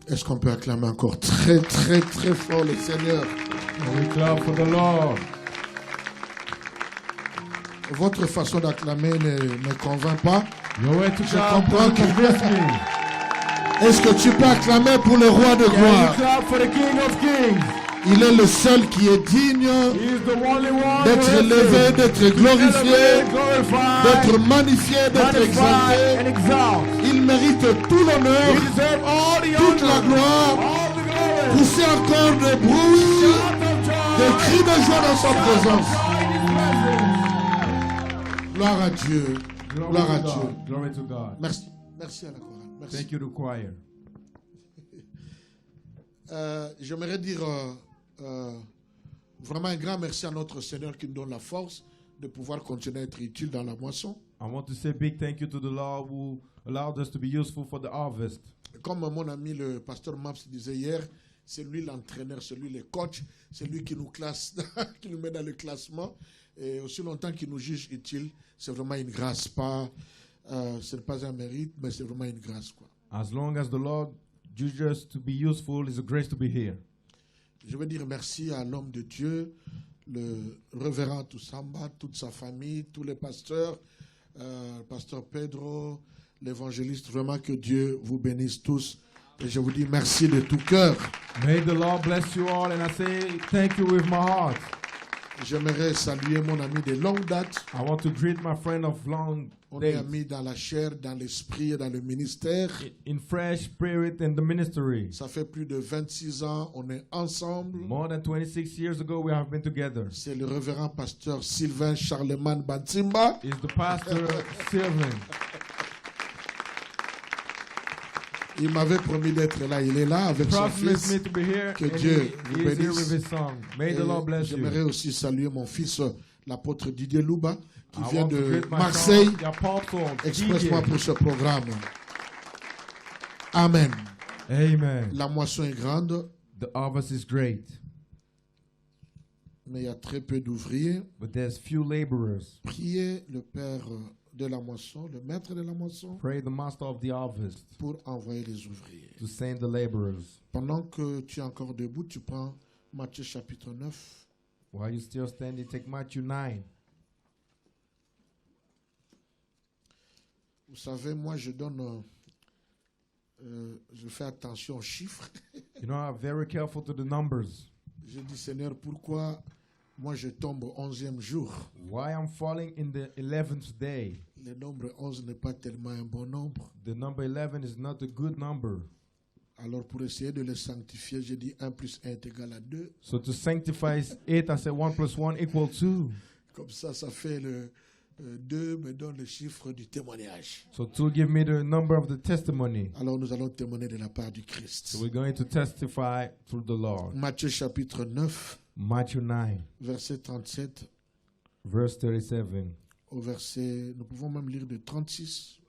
Est-ce qu'on peut acclamer encore très, très, très fort le Seigneur? We clap for the Lord. Votre façon d'acclamer ne me convainc pas. Your way to Je clap comprends doesn't convince me. Est-ce que tu peux acclamer pour le roi de Can you gloire? clap for the King of Kings? Il est le seul qui est digne He is the only one d'être who is élevé, d'être glorifié, elevated, glorified, d'être magnifié, d'être magnified, and exalté. exalted. Il mérite tout l'honneur, He deserves all the toute la honor, gloire. all the glory. Poussez encore des bruits, Shout of joy, des cris de joie dans sa shout of présence. joy in His presence. Gloire à Dieu. Glory Gloire à to Dieu. God. Glory to God. Merci. Merci à la chorale. Merci. Thank you to choir. J'aimerais dire vraiment un grand merci à notre Seigneur qui nous donne la force de pouvoir continuer à être utile dans la moisson. I want to say big thank you to the Lord who allowed us to be useful for the harvest. Comme mon ami le pasteur Maps disait hier, c'est lui l'entraîneur, c'est lui le coach, c'est lui qui nous classe, qui nous met dans le classement. Et aussi longtemps qu'il nous juge utile, c'est vraiment une grâce. Ce n'est pas un mérite, mais c'est vraiment une grâce, quoi. As long as the Lord judges us to be useful, it's a grace to be here. Je veux dire merci à l'homme de Dieu, le révérend Toussamba, toute sa famille, tous les pasteurs, pasteur Pedro, l'évangéliste. Vraiment que Dieu vous bénisse tous. Et je vous dis merci de tout cœur. May the Lord bless you all, and I say thank you with my heart. J'aimerais saluer mon ami de longue date. I want to greet my friend of long On est days, amis dans la chair, dans l'esprit et dans le ministère. in fresh spirit and the ministry. Ça fait plus de 26 ans, on est ensemble. More than 26 years ago, we have been together. C'est le révérend pasteur Sylvain Charlemagne Bantimba. Is the pastor Sylvain. Il m'avait promis d'être là. Il est là avec son Promised fils. me to be here, Que and Dieu he vous is here bénisse. with his son. May the Lord bless J'aimerais you. aussi saluer mon fils, l'apôtre Didier Louba, qui I vient want to de greet my Marseille, son, the apostle, expressement Didier. pour ce programme. Amen. Amen. La moisson est grande, The harvest is great, mais il y a très peu d'ouvriers. but there's few laborers. Priez le Père de la moisson, le maître de la moisson, Pray the master of the harvest pour envoyer les ouvriers. to send the laborers. Pendant que tu es encore debout, tu prends Matthieu chapitre 9. While you're still standing, take Matthew 9. Vous savez, moi, je fais attention aux chiffres. You know, I'm very careful to the numbers. Je dis, Seigneur, pourquoi moi je tombe au 11e jour? Why I'm falling in the 11th day. Le nombre 11 n'est pas tellement un bon nombre. The number 11 is not a good number. Alors, pour essayer de le sanctifier, j'ai dit 1 plus 1 est égal à 2. So to sanctify it, I said 1 plus 1 equal 2. Comme ça fait le 2 me donne le chiffre du témoignage. So 2 give me the number of the testimony. Alors, nous allons témoigner de la part du Christ. So we're going to testify through the Lord. Matthieu chapitre 9, Matthew 9, verset 37 verse 37. au verset, nous pouvons même lire de 36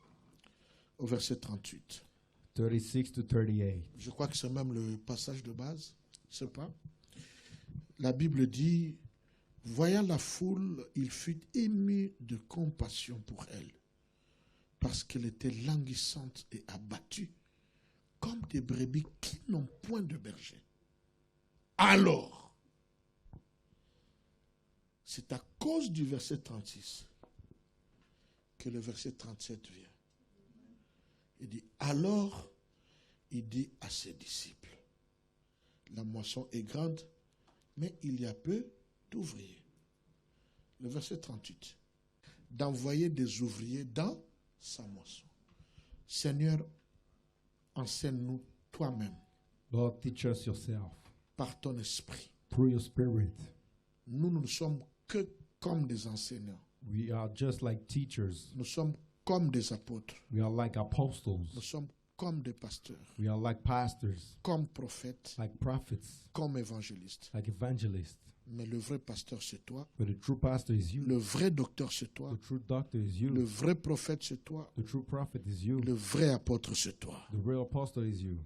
au verset 38. 36 to 38. Je crois que c'est même le passage de base. Je ne sais pas. La Bible dit, voyant la foule, il fut ému de compassion pour elle, parce qu'elle était languissante et abattue, comme des brebis qui n'ont point de berger. Alors, c'est à cause du verset 36 que le verset 37 vient. Il dit, alors, il dit à ses disciples, la moisson est grande, mais il y a peu d'ouvriers. Le verset 38, d'envoyer des ouvriers dans sa moisson. Seigneur, enseigne-nous toi-même, Lord, teach us yourself par ton esprit. through your spirit. Nous ne sommes que comme des enseignants. We are just like teachers. Nous sommes comme des apôtres. We are like Nous apostles. sommes comme des pasteurs, We are like pastors, comme prophètes, like prophets, comme évangélistes. like evangelists. Mais le vrai pasteur, c'est toi. But the true pastor is you. Le vrai docteur, c'est toi. The true doctor is Le you. vrai prophète, c'est toi. The true prophet is you. Le vrai apôtre, c'est toi. The real apostle is you.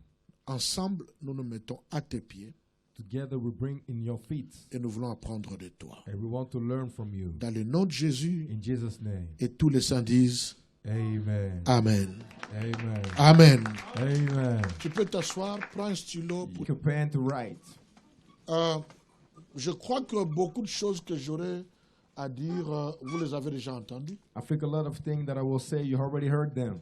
Ensemble, nous nous mettons à tes pieds Together we bring in your feet. Et nous voulons apprendre de toi. And we want to learn from you. Dans le nom de Jésus, In Jesus' name. et tous les saints disent Amen. Amen. Amen. Amen. Amen. Tu peux t'asseoir, prends un stylo. You can pen to write. Je crois que beaucoup de choses que j'aurais à dire, vous les avez déjà entendues. I think a lot of things that I will say, you already heard them.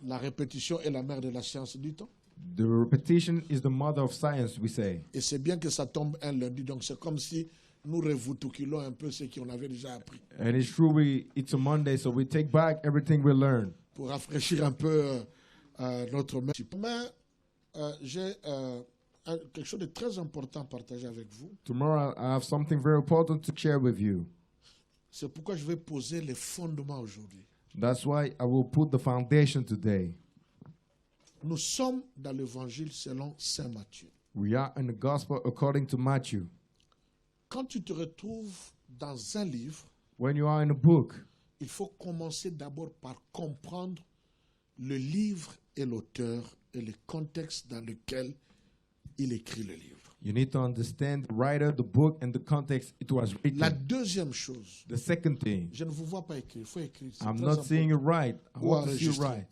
La répétition est la mère de la science du temps. The repetition is the mother of science, we say. Et c'est bien que ça tombe un lundi. Donc c'est comme si nous revoutoukilons un peu ce qu'on avait déjà appris. And it's true, it's a Monday, so we take back everything we learned. Pour rafraîchir un peu notre main. Mais j'ai quelque chose de très important à partager avec vous. Tomorrow I have something very important to share with you. C'est pourquoi je vais poser les fondements aujourd'hui. That's why I will put the foundation today. Nous sommes dans l'évangile selon Saint Matthieu. We are in the gospel according to Matthew. Quand tu te retrouves dans un livre, When you are in a book, il faut commencer d'abord par comprendre le livre et l'auteur et le contexte dans lequel il écrit le livre. you need to understand the writer, the book, and the context it was written. La deuxième chose, The second thing, je ne vous vois pas écrire, il faut écrire. c'est I'm très not seeing it important. right. I Ou want to see it enregistrer. right.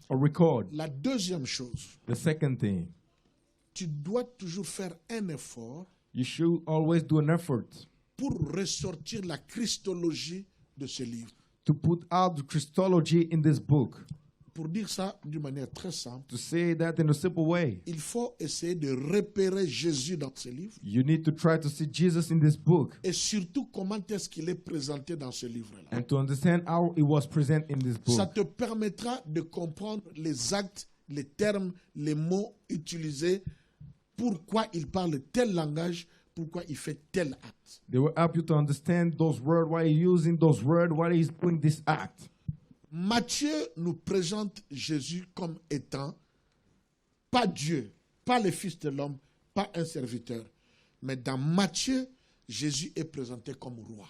Or record. La deuxième chose, The second thing, tu dois toujours faire un effort you should always do an effort pour ressortir la christologie de ce livre. to put out the Christology in this book. Pour dire ça d'une manière très simple, To say that in a simple way, il faut essayer de repérer Jésus dans ce livre you need to try to see Jesus in this book et surtout comment est-ce qu'il est présenté dans ce livre-là. and to understand how it was present in this Ça book. te permettra de comprendre les actes, les termes, les mots utilisés, pourquoi il parle tel langage, pourquoi il fait tel acte. They will help you to understand those words, why he's using those words, why he's doing this act. Matthieu nous présente Jésus comme étant pas Dieu, pas le Fils de l'homme, pas un serviteur. Mais dans Matthieu, Jésus est présenté comme roi.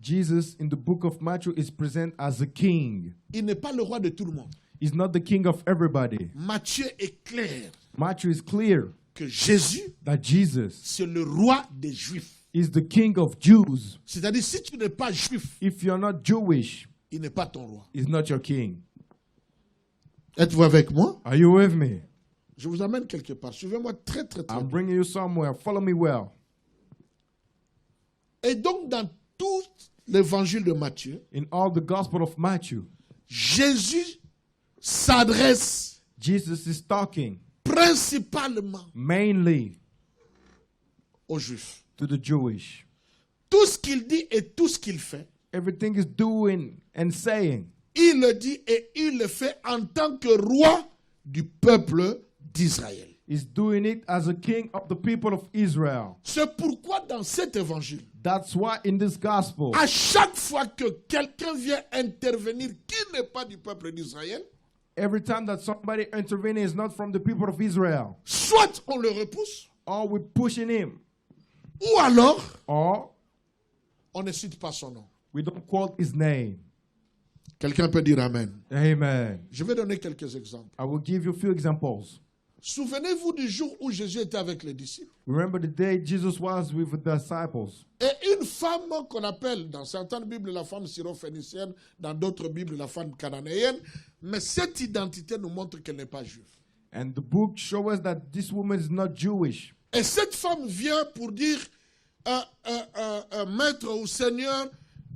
Jesus in the book of Matthew is present as a king. Il n'est pas le roi de tout le monde. He's not the king of everybody. Matthieu est clair Matthew is clear que Jésus, that Jesus c'est le roi des Juifs. is the king of Jews. C'est-à-dire, si tu n'es pas juif, If you're not Jewish, il n'est pas ton roi. he's not your king. Êtes-vous avec moi? Are you with me? Je vous amène quelque part. Suivez-moi très, très, très I'm bien. bringing you somewhere. Follow me well. Et donc, dans tout l'évangile de Matthieu, In all the gospel of Matthew, Jésus s'adresse Jesus is talking principalement mainly aux Juifs. to the Jewish. Tout ce qu'il dit et tout ce qu'il fait, Everything is doing and saying, il le dit et il le fait en tant que roi du peuple d'Israël. is doing it as a king of the people of Israel. C'est pourquoi dans cet évangile, That's why in this gospel, à chaque fois que quelqu'un vient intervenir qui n'est pas du peuple d'Israël, every time that somebody intervening is not from the people of Israel, soit on le repousse, or we're pushing him, ou alors or on ne cite pas son nom. we don't quote his name. Quelqu'un peut dire Amen. Amen. Je vais donner quelques exemples. I will give you a few examples. Souvenez-vous du jour où Jésus était avec les disciples. Remember the day Jesus was with the disciples. Et une femme qu'on appelle, dans certaines Bibles, la femme syrophénicienne, dans d'autres Bibles, la femme cananéenne, mais cette identité nous montre qu'elle n'est pas juive. And the book shows us that this woman is not Jewish. Et cette femme vient pour dire, Maître ou Seigneur,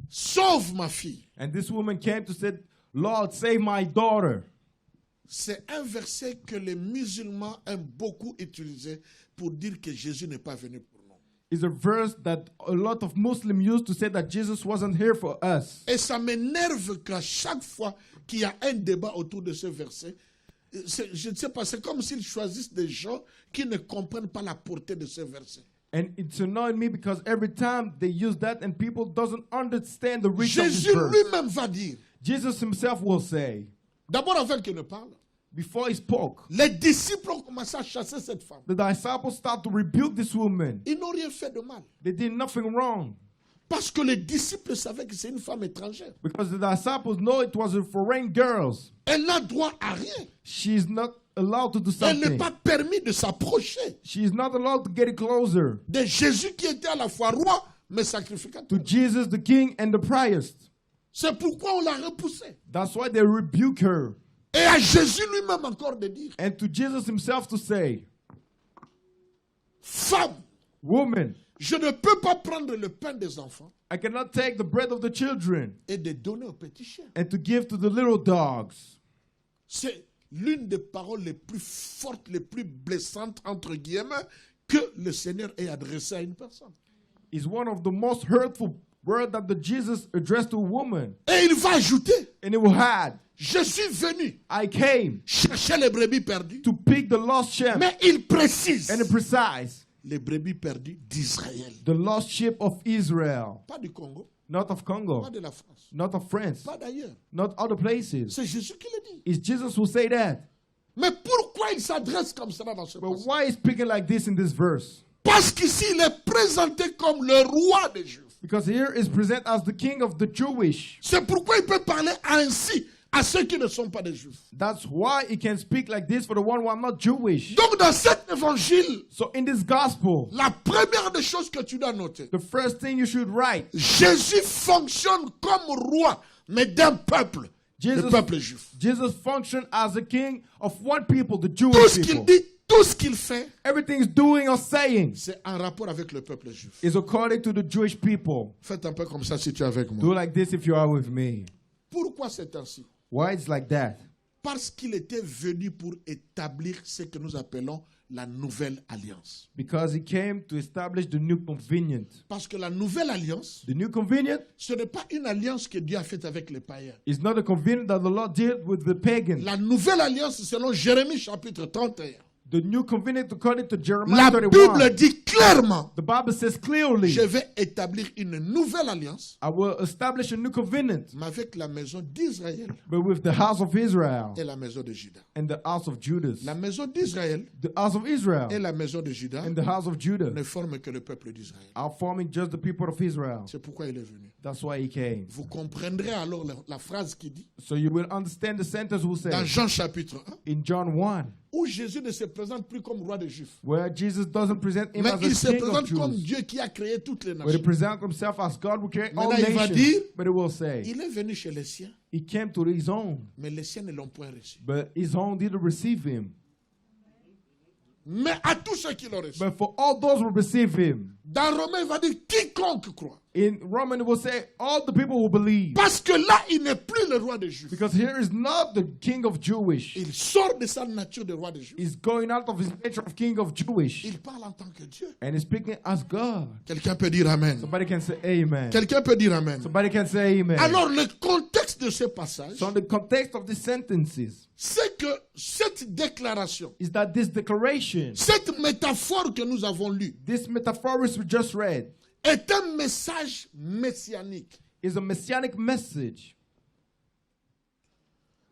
sauve ma fille. And this woman came to say, Lord, save my daughter. C'est un verset que les musulmans aiment beaucoup utiliser pour dire que Jésus n'est pas venu pour nous. It's a verse that a lot of Muslims use to say that Jesus wasn't here for us. Et ça m'énerve qu'à chaque fois qu'il y a un débat autour de ce verset, je ne sais pas, c'est comme s'ils choisissent des gens qui ne comprennent pas la portée de ce verset. And it's annoying me because every time they use that and people doesn't understand the reach of this Jésus verse. lui-même va dire, Jesus himself will say, d'abord avant qu'il ne parle, before he spoke, les disciples ont commencé à chasser cette femme. the disciples start to rebuke this woman. Ils n'ont rien fait de mal. They did nothing wrong Parce que les disciples savaient que c'est une femme étrangère. because the disciples know it was a foreign girl. Elle n'a droit à rien. She's not allowed to do Elle n'est something. pas permis de s'approcher She is not allowed to get closer de Jésus qui était à la fois roi, mais sacrificateur. to Jesus, the king and the priest. C'est pourquoi on l'a repoussé. That's why they rebuke her. Et à Jésus lui-même encore de dire, And to Jesus himself to say, femme, woman, je ne peux pas prendre le pain des enfants I cannot take the bread of the children et de donner aux petits chiens. and to give to the little dogs. C'est l'une des paroles les plus fortes, les plus blessantes, entre guillemets, que le Seigneur ait adressées à une personne. Is one of the most hurtful words that the Jesus addressed to a woman. Et il va ajouter, And it will add, je suis venu I came chercher les brebis perdues. to pick the lost sheep. Mais il précise, And it precise, les brebis perdues d'Israël. the lost sheep of Israel. Pas du Congo, Not of Congo, pas de la France, not of France, pas d'ailleurs. not other places. C'est Jésus qui le dit. It's Jesus who say that. Mais pourquoi il s'adresse comme cela dans ce But passage? why is speaking like this in this verse? Parce qu'ici, il est présenté comme le roi des Juifs. Because here is present as the king of the Jewish. C'est pourquoi il peut parler ainsi à ceux qui ne sont pas des Juifs. That's why he can speak like this for the one who are not Jewish. Donc dans cet évangile, So in this gospel, la première des choses que tu dois noter, the first thing you should write, Jésus fonctionne comme roi, mais d'un peuple, le Jesus, peuple juif. Jesus functioned as a king of one people, the Tout Jewish ce qu'il people. dit, tout ce qu'il fait, Everything he's doing or saying c'est en rapport avec le peuple juif. is according to the Jewish people. Faites un peu comme ça si tu es avec Do moi. like this if you are with me. Pourquoi c'est ainsi? Why it's like that? Parce qu'il était venu pour établir ce que nous appelons la nouvelle alliance. Because he came to establish the new covenant. Parce que la nouvelle alliance, The new covenant ce n'est pas une alliance que Dieu a faite avec les païens. is not a covenant that the Lord did with the pagans. La nouvelle alliance, selon Jérémie chapitre 31, The new covenant according to la Jeremiah Bible 31. dit clairement, The Bible says clearly, je vais établir une nouvelle alliance, I will establish a new covenant, mais avec la maison d'Israël but with the house of Israel et la maison de Juda. and the house of Judas. La maison d'Israël The house of Israel et la maison de Juda and the house of Judah ne forment que le peuple d'Israël. are forming just the people of Israel. C'est pourquoi il est venu. That's why he came. Vous comprendrez alors la phrase qui dit, So you will understand the sentence who dans says Jean chapitre 1, in John 1, où Jésus ne se présente plus comme roi des Juifs, where Jesus doesn't present him mais as il a se king of présente comme Jews, Dieu qui a créé toutes les but he nations. presents himself as God who created all Maintenant, il va nations. dire, But he will say, il est venu chez les siens, he came to his own, mais les siens ne l'ont point reçu. but his own didn't receive him. Mais à tous ceux qui l'ont reçu. But for all those who receive him, Dans Romains, il va dire quiconque croit. in Romans it will say all the people who believe. Parce que là, il n'est plus le roi des Juifs. Because here is not the king of Jewish. Il sort de sa nature de roi des Juifs. He's going out of his nature of king of Jewish. Il parle en tant que Dieu. And he's speaking as God. Quelqu'un peut dire Amen. Somebody can say amen. Quelqu'un peut dire Amen. Somebody can say amen. Alors, le contexte de ce passage, So in the context of these sentences c'est que cette déclaration, is that this declaration, cette métaphore que nous avons lue, this metaphors we just read, est un message messianique. is a messianic message.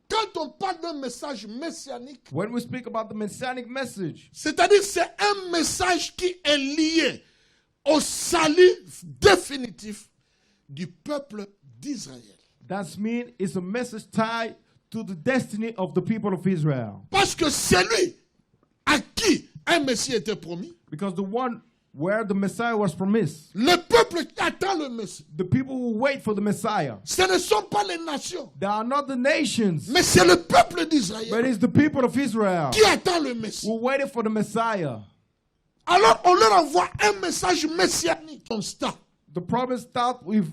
Quand on parle d'un message messianique, When we speak about the messianic message, c'est-à-dire c'est un message qui est lié au salut définitif du peuple d'Israël. that means it's a message tied to the destiny of the people of Israel. Parce que celui à qui un Messie était promis, Because the one where the Messiah was promised, le peuple qui attend le Messie, the people who wait for the Messiah, ce ne sont pas les nations, they are not the nations, mais c'est le peuple but d'Israël it's the people of Israel qui attend le Messie. who waited for the Messiah. Alors on leur envoie un message messianique constant. The problem starts with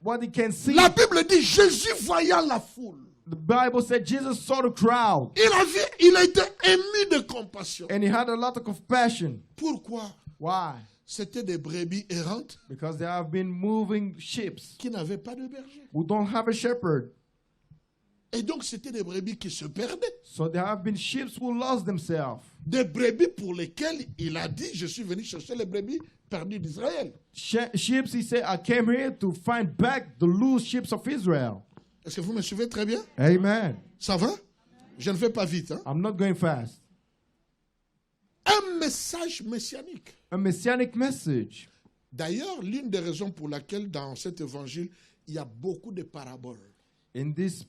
what he can see. La Bible dit Jésus voyant la foule, The Bible said Jesus saw the crowd il a été ému de compassion. and he had a lot of compassion. Pourquoi? Why? C'était des brebis errantes Because there have been moving sheep qui n'avaient pas de berger. who don't have a shepherd. Et donc c'était des brebis qui se perdaient. So there have been sheep who lost themselves. Des brebis pour lesquelles il a dit, je suis venu chercher les brebis perdues d'Israël. Sheep, he said, I came here to find back the loose sheep of Israel. Est-ce que vous me suivez très bien? Amen. Ça va? Je ne fais pas vite. Hein? I'm not going fast. Un message messianique. A messianic message. D'ailleurs, l'une des raisons pour laquelle dans cet évangile, il y a beaucoup de paraboles. In this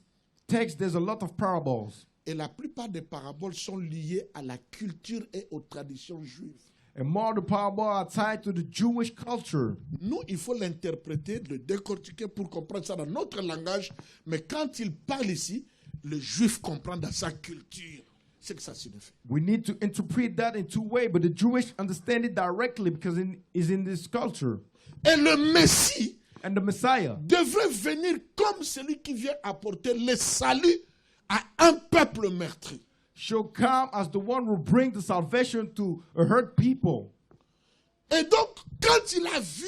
text, there's a lot of parables. Et la plupart des paraboles sont liées à la culture et aux traditions juives. And more of the parables are tied to the Jewish culture. Nous, il faut l'interpréter, le décortiquer pour comprendre ça dans notre langage. Mais quand il parle ici, le juif comprend dans sa culture ce que ça signifie. We need to interpret that in two ways, but the Jewish understand it directly because it's in this culture. Et le Messie And the Messiah devrait venir comme celui qui vient apporter le salut à un peuple meurtri. shall come as the one who bring the salvation to a hurt people. Et donc, quand il a vu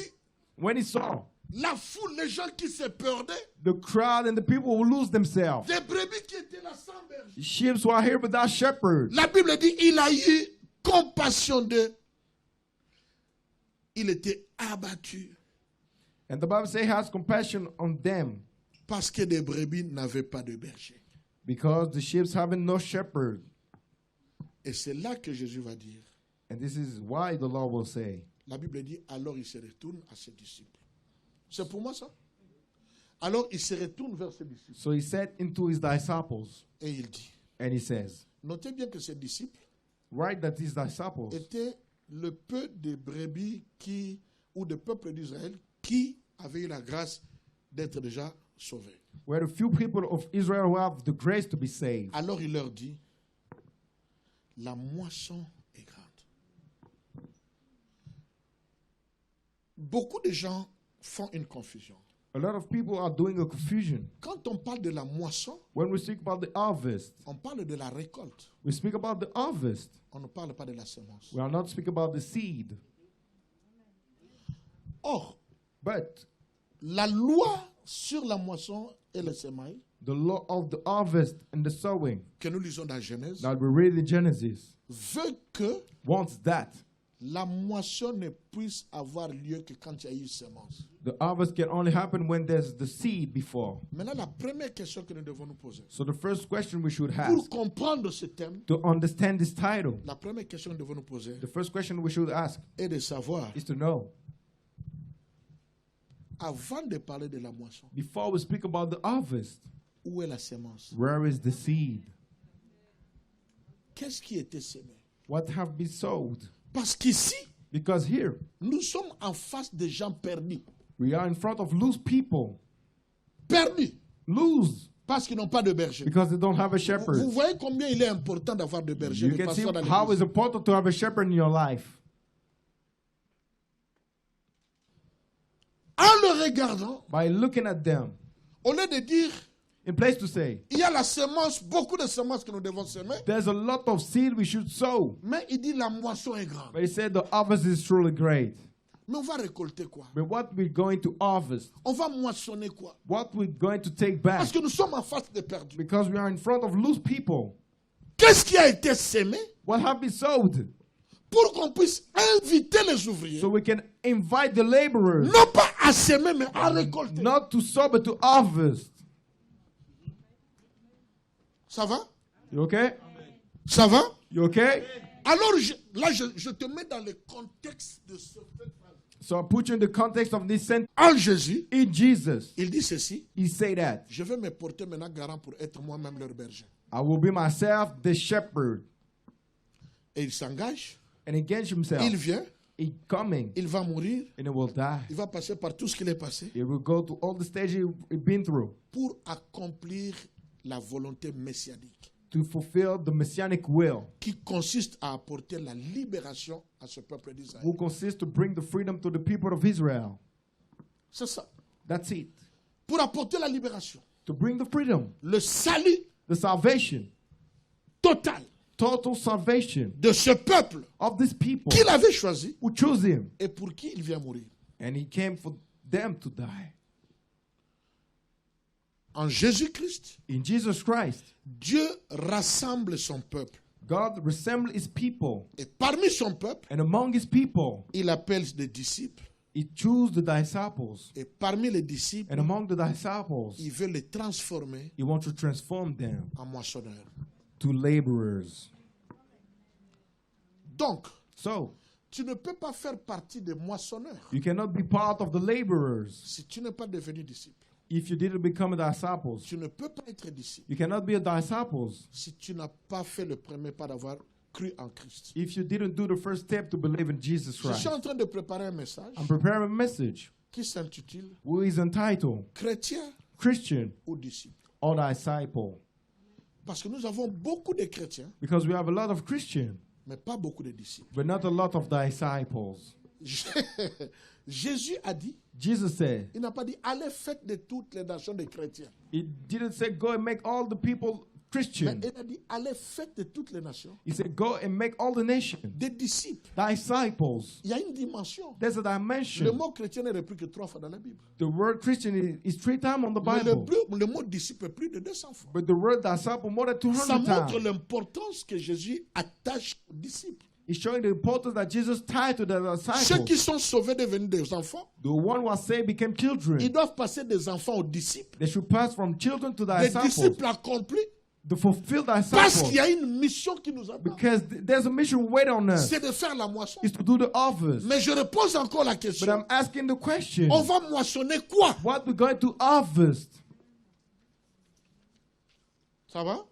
When he saw la foule, les gens qui se perdaient, the crowd and the people who lose themselves, des brebis qui étaient là sans berger, sheep who are here without shepherds, la Bible dit il a eu compassion d'eux. Il était abattu and the Bible says he has compassion on them parce que des brebis n'avaient pas de berger. because the sheep having no shepherd. Et c'est là que Jésus va dire, And this is why the Lord will say, la Bible dit, alors il se retourne à ses disciples. C'est pour moi ça? Alors il se retourne vers ses disciples so he said into his disciples, et il dit, and he says, notez bien que ses disciples right, that his disciples étaient le peu de brebis qui, ou de peuple d'Israël qui avaient eu la grâce d'être déjà sauvés. were the few people of Israel who have the grace to be saved. Alors il leur dit, la moisson est grande. Beaucoup de gens font une confusion. A lot of people are doing a confusion. Quand on parle de la moisson, When we speak about the harvest, on parle de la récolte. we speak about the harvest. On ne parle pas de la semence. We are not speaking about the seed. Or, But la loi sur la moisson et le semail, the law of the harvest and the sowing que nous lisons dans Genèse, that we read in Genesis veut que wants that la moisson ne puisse avoir lieu que quand il y a eu semence. the harvest can only happen when there's the seed before. Maintenant, la première question que nous devons nous poser, So the first question we should pour ask comprendre ce thème, to understand this title, la première question que nous devons nous poser the first question we should ask est de savoir, is to know, avant de parler de la moisson, before we speak about the harvest, où est la semence? where is the seed? Qu'est-ce qui était semé? What have been sowed? Parce qu'ici, Because here nous sommes en face de gens perdus. we are in front of loose people. Perdus. Loose Parce qu'ils n'ont pas de berger. because they don't have a Vous shepherd. voyez combien il est important d'avoir de berger. You de can see pasteurs dans how l'église. it's important to have a shepherd in your life. En le regardant, By looking at them, au lieu de dire, in place to say, il y a la semence, beaucoup de semences que nous devons semer, there's a lot of seed we should sow. mais il dit la moisson est grande. But he said the harvest is truly great. Mais on va récolter quoi? But what we're going to harvest, On va moissonner quoi? what we're going to take back, Parce que nous sommes en face des perdus. because we are in front of loose people. Qu'est-ce qui a été semé What have been sowed? pour qu'on puisse inviter les ouvriers, So we can invite the laborers, non pas à semer, mais à récolter. not to sow, but to harvest. Ça va? You okay? Ça va? You okay? Alors, je te mets dans le contexte de cette phrase. So I put you in the context of this sentence. En Jésus, In Jesus, il dit ceci, he say that, je vais me porter maintenant garant pour être moi-même leur berger. I will be myself the shepherd. Et il s'engage, And against himself, il vient, he coming, il va mourir, and he will die. il va passer par tout ce qu'il est passé He will go to all the stages he's been through pour accomplir la volonté messianique to fulfill the messianic will, qui consiste à apporter la libération à ce peuple d'Israël. who consists to bring the freedom to the people of Israel. C'est ça. That's it. Pour apporter la libération, To bring the freedom, le salut the salvation, total total salvation de ce peuple of these people qu'il avait choisi who chose him. et pour qui il vient mourir. And he came for them to die. En Jésus-Christ, In Jesus Christ, Dieu rassemble son peuple. God resembled his people. Et parmi son peuple, And among his people, il appelle des disciples. he chose the disciples. Et parmi les disciples, And among the disciples, il veut les transformer he wants to transform them en moissonneurs. to laborers. Donc, So, tu ne peux pas faire partie des moissonneurs you cannot be part of the laborers si tu n'es pas devenu disciple. If you didn't become a disciple, Tu ne peux pas être disciple you cannot be a disciple si tu n'as pas fait le premier pas d'avoir cru en Christ. if you didn't do the first step to believe in Jesus Je Christ. suis en train de préparer un message I'm preparing a message qui s'intitule who is entitled Chrétien Christian ou disciple. or disciple. Parce que nous avons beaucoup de chrétiens, Because we have a lot of Christians, mais pas beaucoup de disciples. but not a lot of disciples. Jésus a dit, Jesus said, il n'a pas dit, allez faites de toutes les nations des chrétiens. he didn't say go and make all the people Mais Christian. il a dit, allez faites de toutes les nations He said go and make all the nations des disciples. disciples. Il y a une dimension. There's a Le dimension. mot chrétien n'est repris que 3 fois dans la Bible. The word Christian is 3 times on the Mais Bible. le mot disciple est plus de 200 fois. But the word disciple more than Ça 200 montre times. l'importance que Jésus attache aux disciples. It's showing the importance that Jesus tied to the Ceux qui disciples. sont sauvés devenus des enfants, The one who was saved became ils children. doivent passer des enfants aux disciples. They should pass from children to Des disciples. disciples accomplis The fulfilled parce disciples. qu'il y a une mission qui nous attend. Because there's a mission waiting on us. C'est de faire la moisson. Is to do the harvest. Mais je repose encore la But question. I'm asking the question. On va moissonner quoi? What we're going to harvest? Ça va?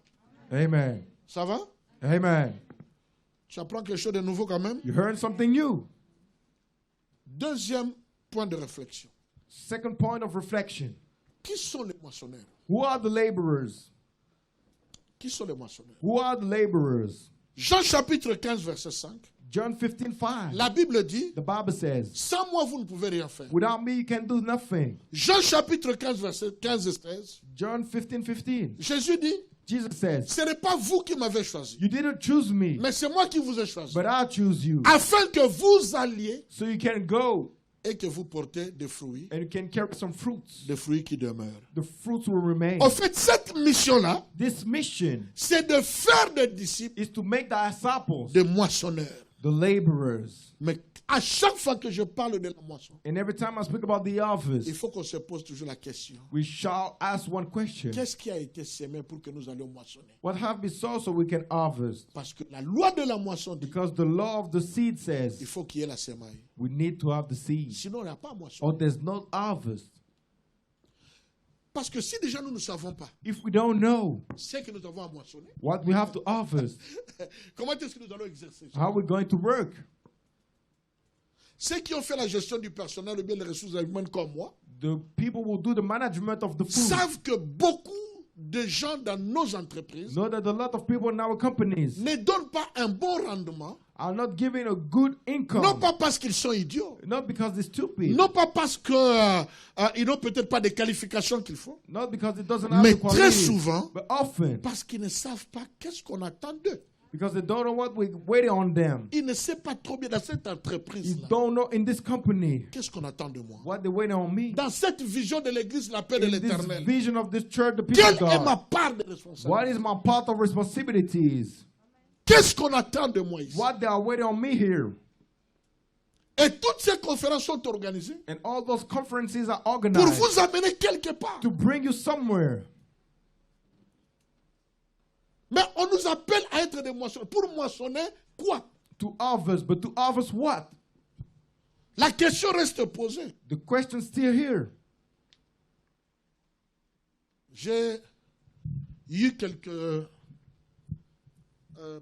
Amen. Ça va? Amen. Tu apprends quelque chose de nouveau quand même? You heard something new. Deuxième point de réflexion. Second point of reflection. Qui sont les moissonneurs? Who are the laborers? Qui sont les moissonneurs? Who are the laborers? Jean chapitre 15 verset 5. John 15:5. La Bible dit, The Bible says, sans moi vous ne pouvez rien faire. without me you can do nothing. Jean chapitre 15 verset 15 et 16. John 15:15. Jésus dit, Jesus says, ce n'est pas vous qui m'avez choisi, you didn't choose me, mais c'est moi qui vous ai choisi. but I choose you. Afin que vous alliez So you can go et que vous portez des fruits and you can carry some fruits. des fruits qui demeurent. The fruits will remain. En fait, cette mission-là, This mission c'est de faire des disciples, is to make disciples, des moissonneurs. the laborers. Mais à chaque fois que je parle de la moisson, And every time I speak about the il harvest, faut qu'on se pose toujours la question. we shall ask one question. Qu'est-ce qui a été sémé pour que nous allions moissonner? What have been sown so we can harvest? Parce que la loi de la moisson dit Because the law of the seed il says faut qu'il y ait la sémaille. we need to have the seed, Sinon, il n'y a pas moisson. or there's no harvest. Parce que si déjà nous ne savons pas If we don't know ce que nous avons à moissonner, what we have to harvest, comment est-ce que nous allons exercer ça? how are we going to work? Ceux qui ont fait la gestion du personnel ou bien les ressources humaines comme moi The people who do the management of the food savent que beaucoup de gens dans nos entreprises know that a lot of people in our companies ne donnent pas un bon rendement, are not giving a good income. non pas parce qu'ils sont idiots, Not because they're stupid. non pas parce qu'ils n'ont peut-être pas des qualifications qu'il faut, Not because it doesn't have mais the très quality. souvent But often parce qu'ils ne savent pas qu'est-ce qu'on attend d'eux. because they don't know what we're waiting on them. Ils ne savent pas trop bien dans cette You entreprise-là don't know in this company qu'est-ce qu'on attend de moi. what they're waiting on me. Dans cette vision de l'église, la paix de In this l'éternel, vision of this church, the people quelle of est ma God, part de what responsabilité? is my part of responsibilities? Qu'est-ce qu'on attend de moi ici? What they are waiting on me here. Et toutes ces conférences sont organisées And all those conferences are pour organized vous amener quelque part. to bring you somewhere. Mais on nous appelle à être des moissonneurs. Pour moissonner, quoi? To harvest, but to harvest what? La question reste posée. The question's still here. J'ai eu quelques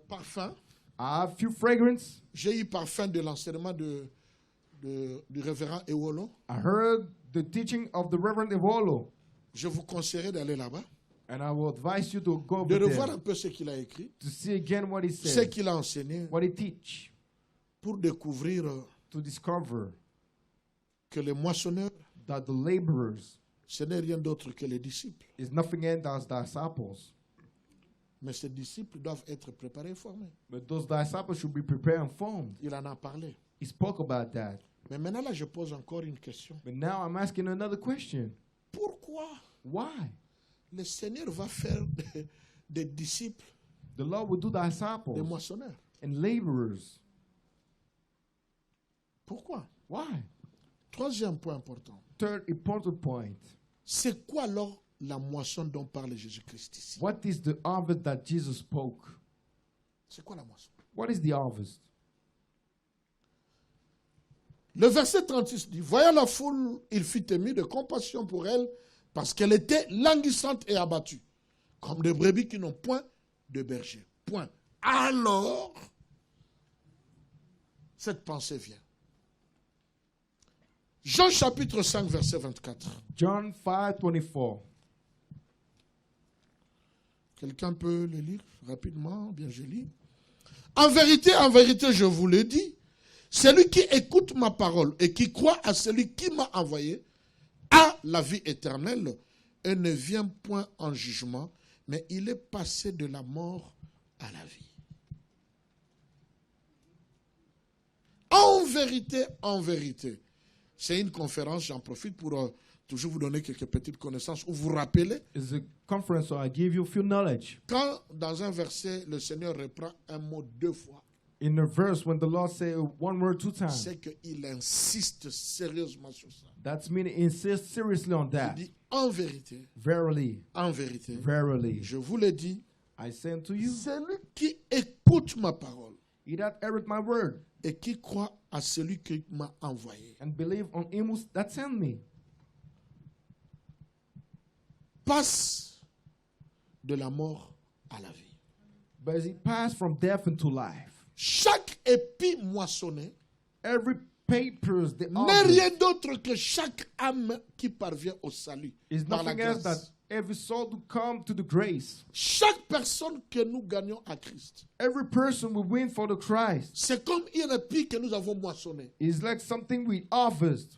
parfums. I have few fragrance. J'ai eu parfum de l'enseignement du révérend Ewolo. I heard the teaching of the Reverend Evolo, Je vous conseillerais d'aller là-bas, and I will advise you to go de over revoir there un peu ce qu'il a écrit, to see again what he ce said, qu'il a enseigné, what he teach, pour découvrir to discover que les moissonneurs, that the laborers ce n'est rien d'autre que les disciples. is nothing else as disciples. Mais ces disciples doivent être préparés et formés. But those disciples should be prepared and formed. Il en a parlé. He spoke about that. Mais maintenant, là, je pose encore une question. But now I'm asking another question. Pourquoi Why? le Seigneur va faire des disciples, The Lord will do des disciples moissonneurs? and laborers. Pourquoi? Why? Troisième point important. Third important point. C'est quoi alors la moisson dont parle Jésus-Christ ici? What is the harvest that Jesus spoke? C'est quoi la moisson? What is the harvest? Le verset 36 dit, voyant la foule, il fut ému de compassion pour elle Parce qu'elle était languissante et abattue, comme des brebis qui n'ont point de berger. Point. Alors, cette pensée vient. Jean chapitre 5, verset 24. John 5:24. Quelqu'un peut le lire rapidement? Bien, je lis. En vérité, je vous le dis, celui qui écoute ma parole et qui croit à celui qui m'a envoyé a la vie éternelle et ne vient point en jugement, mais il est passé de la mort à la vie. En vérité. C'est une conférence, j'en profite pour toujours vous donner quelques petites connaissances ou vous rappeler. It's a conference, so I give you a few knowledge. Quand dans un verset, le Seigneur reprend un mot 2 fois, In a verse, when the Lord say one word 2 times, c'est qu'il insiste sérieusement sur ça. that's meaning insist seriously on Il that. dit en vérité, Verily, je vous le dis, I say unto you, celui qui écoute ma parole he that heareth my word et qui croit à celui qui m'a envoyé and believe on him that sent me passe de la mort à la vie. but he passed from death into life. Chaque épi moissonné Every papers the n'est rien d'autre que chaque âme qui parvient au salut is par la nothing else that grâce. every soul to come to the grace. Chaque personne que nous gagnons à Christ, Every person will win for the Christ. c'est comme un épi que nous avons moissonné. It's like something we harvest.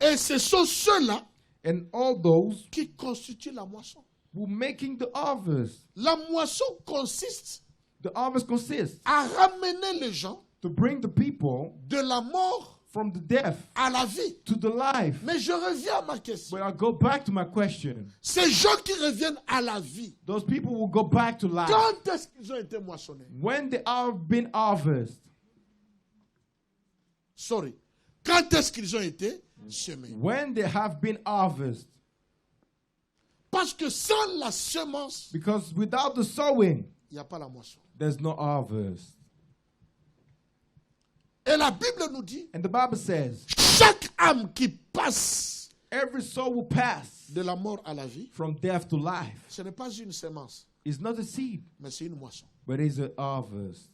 Et ce sont ceux-là And all those qui constituent la moisson. who making the harvest. La moisson consiste The harvest consists à ramener les gens to bring the people de la mort from the death à la vie. to the life. Mais je reviens à ma question. But I'll go back to my question. Ces gens qui reviennent à la vie, Those people will go back to life quand est-ce qu'ils ont été moissonnés? when they have been harvested. Quand est-ce qu'ils ont été semés? When they have been harvested. Parce que sans la semence, Because without the sowing, il n'y a pas la moisson. there's no harvest. Et la Bible nous dit, And the Bible says, chaque âme qui passe every soul will pass de la mort à la vie, from death to life. ce n'est pas une semence, It's not a seed, mais c'est une moisson. but it's a harvest.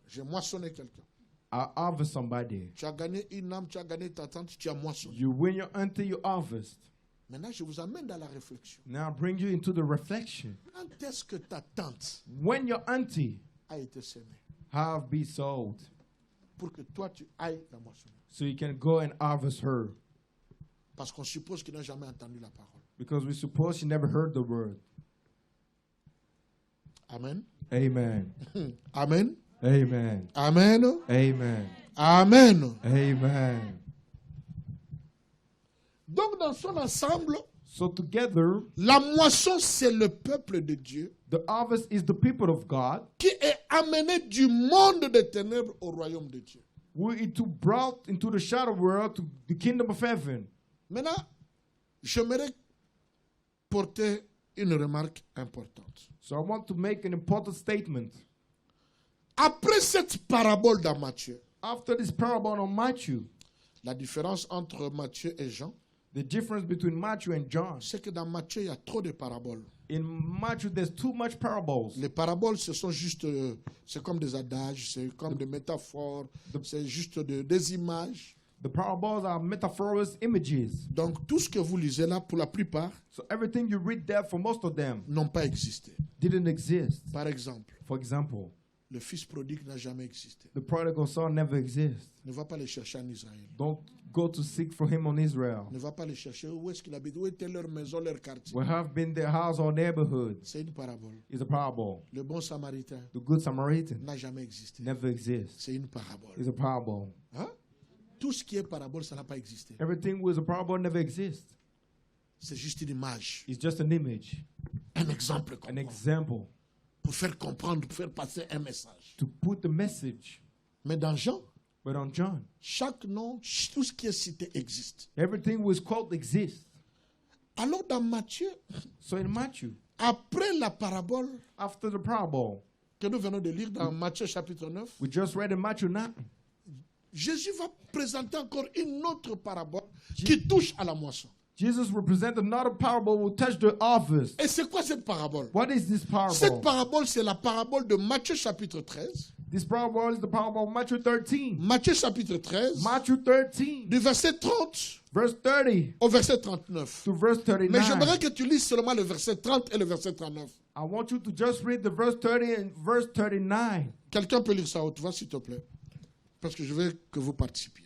J'ai moissonné quelqu'un. I harvest somebody. Tu as gagné une âme, tu as gagné ta tante, tu as moissonné. You win your until you harvest. Maintenant, je vous amène dans la réflexion. Now I bring you into the reflection. Quand est-ce que ta tante When your auntie a été semée have been sold, pour que toi, tu ailles la moissonner? so you can go and harvest her. Parce qu'on suppose qu'il n'a jamais entendu la parole. Because we suppose she never heard the word. Amen. Amen. Amen. Amen. Amen. Amen. Amen. Amen. Donc, dans son ensemble, So together, la moisson, c'est le peuple de Dieu the harvest is the people of God qui est amené du monde des ténèbres au royaume de Dieu. who is to brought into the shadow world to the kingdom of heaven. Maintenant, j'aimerais porter une remarque importante. So I want to make an important statement. Après cette parabole dans Matthieu, After this parable on Matthew, la différence entre Matthieu et Jean, the difference between Matthew and John. c'est que dans Matthieu, il y a trop de paraboles. In Matthew, there's too much parables. Les paraboles, ce sont juste, c'est comme des adages, c'est comme des métaphores, c'est juste des images. The parables are metaphors, images. Donc, tout ce que vous lisez là, pour la plupart, So everything you read there, for most of them, n'ont pas existé. didn't exist. Par exemple, For example, le fils prodigue n'a jamais existé. the prodigal son never exists. Ne va pas le chercher en Israël. Don't go to seek for him on Israel. Ne va pas le chercher. Où est-ce qu'il habite? Où était leur maison, leur quartier? We have been their house or neighborhood. C'est une parabole. Is a parable. Le bon samaritain The good Samaritan n'a jamais existé. never exists. C'est une parabole. Is a parable. Hein? Tout ce qui est parabole, ça n'a pas existé. Everything with a parable never exists. C'est juste une image. It's just an image, Un exemple. an Comme example pour faire comprendre, pour faire passer un message. to put the message. Mais dans Jean, But on John, chaque nom, tout ce qui est cité existe. everything was called exists. Alors dans Matthieu, So in Matthew, après la parabole after the parable, que nous venons de lire dans Matthieu chapitre 9, we just read in Matthew 9, Jésus va présenter encore une autre parabole qui touche à la moisson. Jesus represents another parable will touch the harvest. Et c'est quoi cette parabole? What is this parable? Cette parabole, c'est la parabole de Matthieu chapitre 13. This parable is the parable of Matthew 13. Matthieu chapitre 13, Matthew 13, du verset 30 verse 30 au verset 39. to verse 39. Mais j'aimerais que tu lises seulement le verset 30 et le verset 39. I want you to just read the verse 30 and verse 39. Quelqu'un peut lire ça à haute voix, s'il te plaît? Parce que je veux que vous participiez.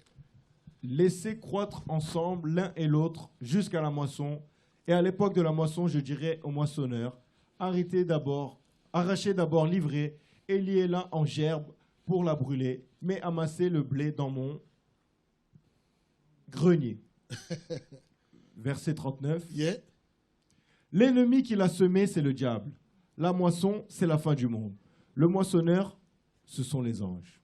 Laissez croître ensemble l'un et l'autre jusqu'à la moisson. Et à l'époque de la moisson, je dirais aux moissonneurs, arrachez d'abord l'ivraie et liez-la en gerbe pour la brûler, mais amassez le blé dans mon grenier. Verset 39. Yeah. L'ennemi qui l'a semé, c'est le diable. La moisson, c'est la fin du monde. Le moissonneur, ce sont les anges.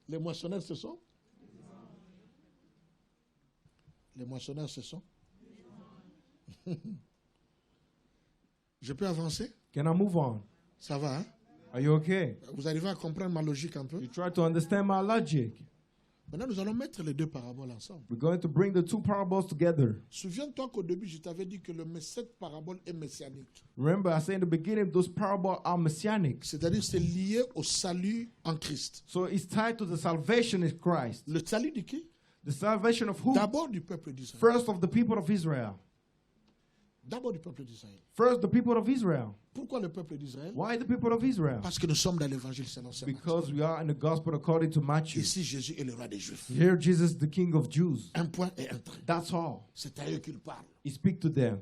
Les moissonneurs, ce sont? Les moissonneurs, ce sont? Je peux avancer? Can I move on? Ça va, hein? Are you okay? Vous arrivez à comprendre ma logique un peu? You try to understand my logic. Maintenant, nous allons mettre les deux paraboles ensemble. We're going to bring the two parables together. Souviens-toi qu'au début, je t'avais dit que cette parabole est messianique. Remember, I said in the beginning, those parables are messianic. C'est-à-dire c'est lié au salut en Christ. So it's tied to the salvation in Christ. Le salut de qui? The salvation of who? D'abord du peuple d'Israël. First of the people of Israel. D'abord du peuple d'Israël. First the people of Israel. Pourquoi le peuple d'Israël? Why the people of Israel? Parce que nous sommes dans l'évangile selon Saint Matthieu. Because we are in the gospel according to Matthew. Ici, Jésus est le roi des Juifs. Here Jesus the King of Jews. Un point et un trait. That's all. C'est à eux qu'il parle. He speak to them.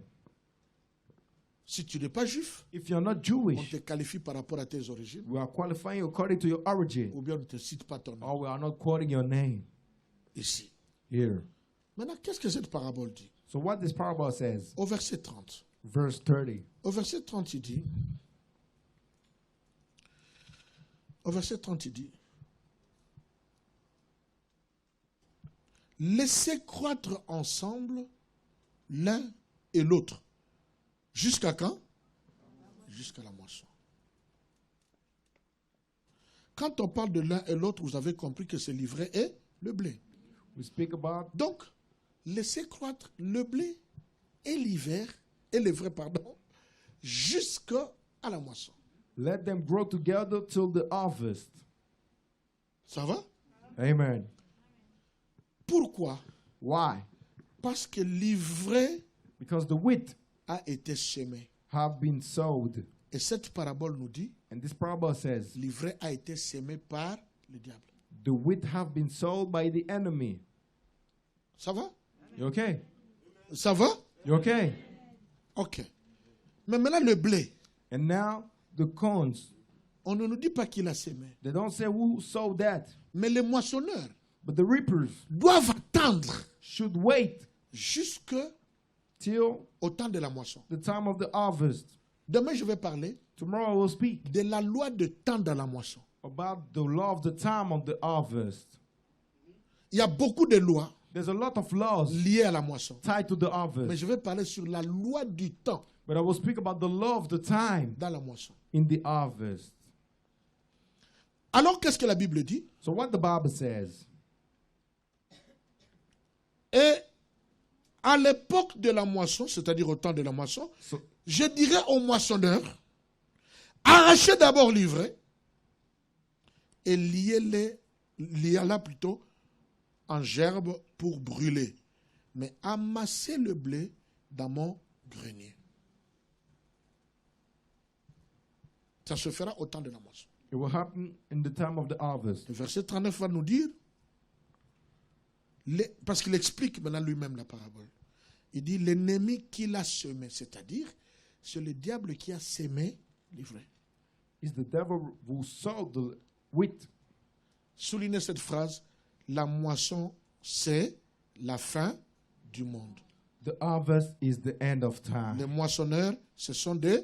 Si tu n'es pas juif, If you're not on Jewish, te qualifie par rapport à tes origines, we are qualifying you according to your origin. ou bien on ne te cite pas ton nom. Or we are not quoting your name Ici. here. Maintenant, qu'est-ce que cette parabole dit? So what this parable says, Au verset 30. verse 30. Au verset 30, il dit, laissez croître ensemble l'un et l'autre. Jusqu'à quand? Jusqu'à la moisson. Quand on parle de l'un et l'autre, vous avez compris que c'est l'ivraie et le blé. We speak about Donc, laissez croître le blé et l'ivraie, pardon, jusqu'à la moisson. let them grow together till the harvest. Ça va? Amen. Pourquoi? Why? Parce que l'ivraie Because the wheat a été semé. have been sowed. Et cette parabole nous dit, And this parable says, l'ivraie a été semé par le diable. the wheat have been sold by the enemy. Ça va? You okay? Ça va? You okay? Ok. Mais maintenant, le blé, And now the corns, on ne nous dit pas qu'il a semé. they don't say who sowed that, Mais les moissonneurs but the reapers doivent attendre should wait jusqu'au till temps de la moisson. the time of the harvest. Demain, je vais parler Tomorrow I will speak de la loi de temps dans la moisson. about the law of the time of the harvest. Il y a beaucoup de lois There's a lot of laws liées à la moisson. tied to the Mais harvest, je vais parler sur la loi du temps but I will speak about the law of the time dans la moisson. in the harvest. Alors, qu'est-ce que la Bible dit? So what the Bible says, Et à l'époque de la moisson, c'est-à-dire au temps de la moisson, so, je dirais aux moissonneurs, arrachez d'abord l'ivraie et liez-la plutôt en gerbe pour brûler. Mais amassez le blé dans mon grenier. Ça se fera au temps de la moisson. it will happen in the time of the harvest. Le verset 39 va nous dire, parce qu'il explique maintenant lui-même la parabole. Il dit, l'ennemi qui l'a semé, c'est-à-dire, c'est le diable qui a semé l'ivraie. It's the devil who sowed the wheat. Soulignez cette phrase, la moisson, c'est la fin du monde. The harvest is the end of time. Les moissonneurs, ce sont des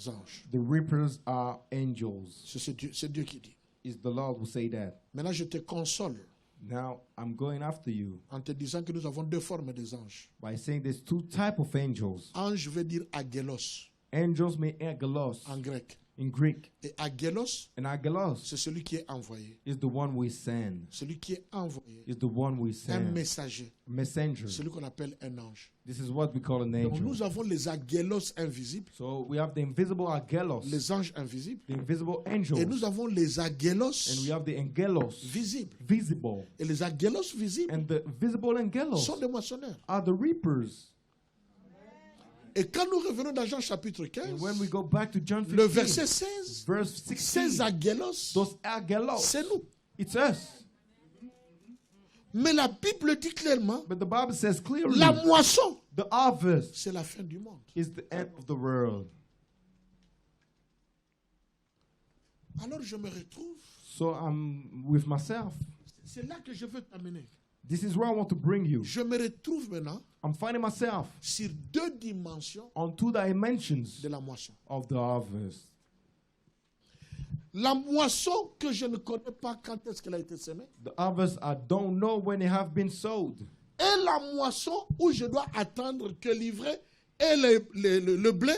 anges. The reapers are angels. C'est Dieu qui dit. Is the Lord who say that. Maintenant, je te console Now I'm going after you en te disant que nous avons deux formes des anges. by saying there's two type of angels. Ange veut dire agélos Angels may angelos en grec. in Greek. Et angelos, And angelos c'est celui qui est envoyé. is the one we send. Celui qui est envoyé. Is the one we Un send. messager. Messenger. Celui qu'on appelle un ange. This is what we call an Donc angel. nous avons les angelos invisibles, So we have the invisible angelos, les anges invisibles. the invisible Et angels, nous avons les and angelos we have the angelos, visibles. visible. Et les angelos visibles And the visible angelos sont des moissonneurs. are the reapers. Et quand nous revenons dans Jean chapitre 15, And when we go back to John le 15, verset 16, verse ces 16, angelos, those angelos, c'est nous. it's us. Mais la Bible dit clairement, But the Bible says clearly, la moisson, the harvest c'est la fin du monde. is the end of the world. Alors je me retrouve, So I'm with myself. c'est là que je veux t'amener. This is where I want to bring you. Je me retrouve maintenant I'm finding myself sur deux dimensions on two dimensions de la moisson. of the harvest. La moisson que je ne connais pas quand est-ce qu'elle a été semée. The harvest I don't know when they have been sowed. Et la moisson où je dois attendre que l'ivraie et le blé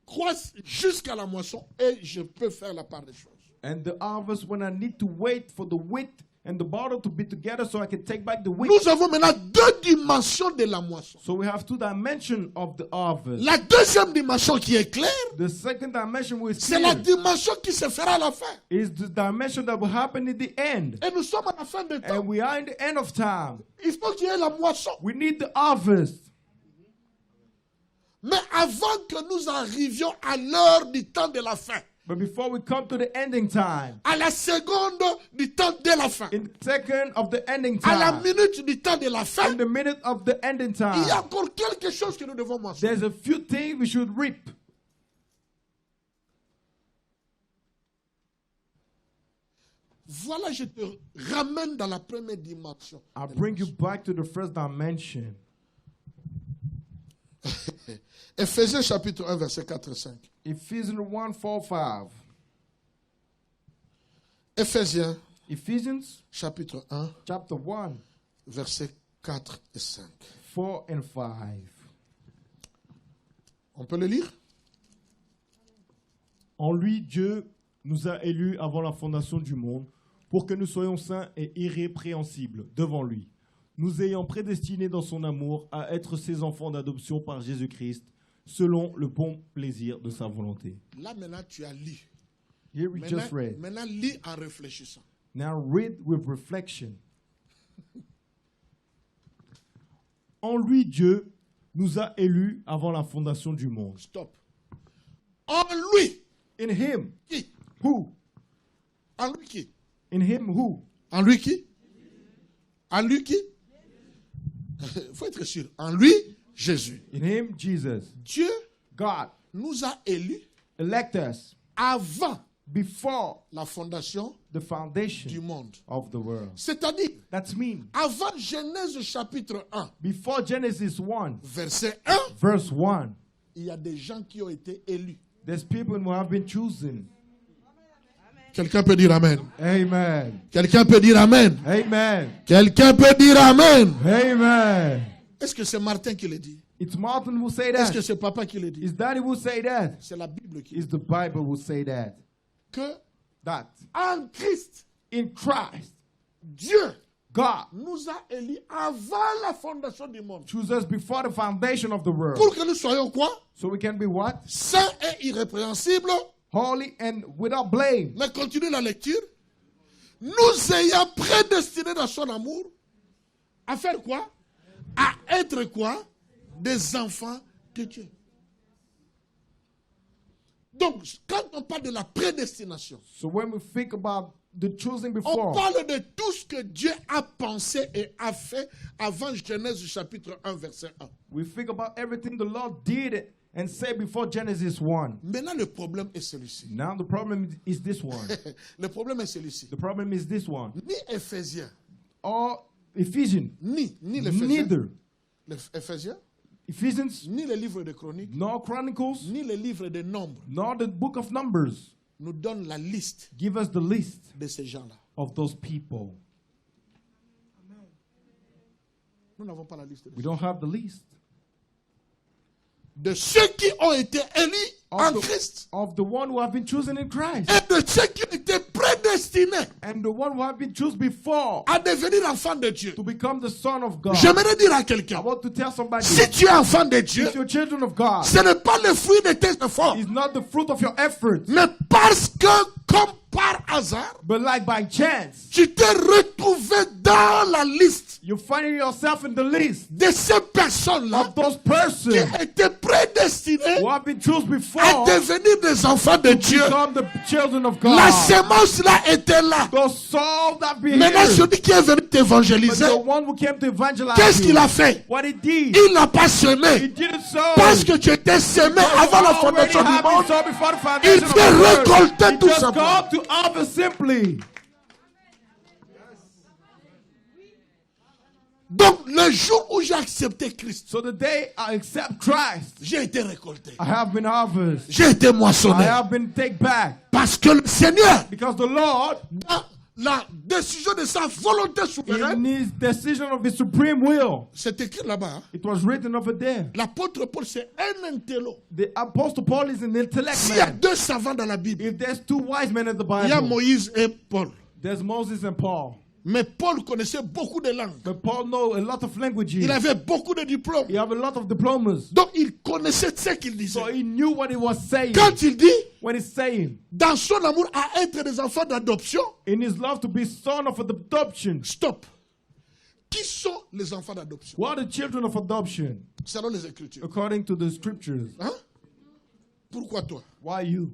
croissent jusqu'à la moisson et je peux faire la part des choses. And the harvest when I need to wait for the wheat and the bottle to be together so I can take back the wheat. Nous avons maintenant deux dimensions de la moisson. So we have two dimensions of the harvest. La deuxième dimension qui est claire, The second dimension is c'est la clear. dimension qui se fera à la fin. Is the dimension that will happen in the end. Et nous sommes à la fin de temps. And we are in the end of time. Il faut qu'il y ait la moisson. We need the harvest. Mais avant que nous arrivions à l'heure du temps de la fin, But before we come to the ending time, à la seconde du temps de la fin, in the second of the ending à la time, minute du temps de la fin, in the minute of the ending il y a time, encore quelque chose que nous devons mentionner. there's a few things we should reap. Voilà, je te ramène dans la première dimension. I'll bring you back to the first dimension. Éphésiens chapitre 1, verset 4 et 5. Ephesians 1, 4, 5. Éphésiens Ephesians chapitre 1, chapter 1, verset 4 et 5. 4 and 5. On peut le lire? En lui, Dieu nous a élus avant la fondation du monde pour que nous soyons saints et irrépréhensibles devant lui, nous ayant prédestinés dans son amour à être ses enfants d'adoption par Jésus-Christ, selon le bon plaisir de sa volonté. Là, maintenant, tu as lu. Here we just read. Maintenant, lis en réfléchissant. Now read with reflection. En lui, Dieu nous a élus avant la fondation du monde. Stop. En lui. In him, Qui? who? En lui qui? In him, who? En lui qui? En lui qui? Il faut être sûr. En lui, Jésus. In him, Jesus. Dieu God nous a élus elect us avant before la fondation the foundation du monde. of the world. C'est-à-dire, That's mean. avant Genèse chapitre 1, Before Genesis 1, verset 1, verse 1, il y a des gens qui ont été élus. there's people who have been chosen. Quelqu'un peut dire Amen. Amen. Quelqu'un peut dire Amen. Amen. Quelqu'un peut dire Amen. Amen. Est-ce que c'est Martin qui le dit? It's Martin who say Est-ce que that. c'est papa qui le dit? It's Daddy who say that. C'est la Bible qui It's dit the Bible who say that. que That en Christ, in Christ, Dieu God nous a élus avant la fondation du monde. chose us before the foundation of the world. Pour que nous soyons quoi? So we can be what? Saints et irrépréhensibles. Holy and without blame. Mais continue la lecture. Nous ayant prédestinés dans son amour à faire quoi? À être quoi? Des enfants de Dieu. Donc, quand on parle de la prédestination, So when we think about the choosing on before, parle de tout ce que Dieu a pensé et a fait avant Genèse chapitre 1, verset 1. we think about everything the Lord did and said before Genesis 1. Maintenant, le problème est celui-ci. Now the problem is this one. Le problème est celui-ci. The problem is this one. Ni Éphésiens, Or Ephesians, ni l'Éphésiens, neither Éphésiens, Ephesians, ni le livre de Chroniques, nor Chronicles, ni le livre de Nombres nor the book of Numbers nous donne la liste give us the list de ces gens-là. of those people. Nous n'avons pas la liste. De We don't have the list. de ceux qui ont été élus en of Christ of the one who have been chosen in Christ, et de ceux qui ont été prédestinés and the one who have been chosen before à devenir enfants de Dieu. to become the son of God. J'aimerais dire à I quelqu'un, want to tell somebody, si tu es enfant de Dieu, if you're children of God, ce n'est pas le fruit de tes efforts, it's not the fruit of your efforts, mais parce que, comme par hasard, but like by chance, tu t'es retrouvé dans la liste you're finding yourself in the list de ces personnes-là of those qui persons étaient prédestinées who have been chosen à before devenir des enfants de Dieu. become the children of God. La semence là était là. The soul that be Maintenant, here, celui qui est venu but t'évangéliser, the one who came to evangelize qu'est-ce qu'il you, a fait? what he did, Il n'a pas he semé. didn't sow. Parce que tu étais semé avant la fondation du monde. Il fait récolter tout just simplement. come to harvest simply. Donc, le jour où j'ai accepté Christ, So the day I accept Christ, j'ai été récolté. I have been harvested. J'ai été I moissonné. have been taken back. Parce que le Seigneur, Because the Lord, dans la décision de sa volonté in souveraine, his decision of his supreme will, c'est écrit là-bas. Hein. it was written over there. L'apôtre Paul, c'est un intello. The Apostle Paul is an intellect S'il y a man. deux savants dans la Bible, If there's two wise men in the il y a Bible, Moïse et Paul. there's Moses and Paul. Mais Paul connaissait beaucoup de langues. But Paul knows a lot of languages. Il avait beaucoup de diplômes. He have a lot of diplomas. Donc, il connaissait ce qu'il disait. So he knew what he was saying. Quand il dit, When he's saying, dans son amour à être des enfants d'adoption, in his love to be son of adoption. stop. Qui sont les enfants d'adoption? What are the children of adoption? Selon les Écritures. According to the scriptures. Hein? Pourquoi toi? Why you?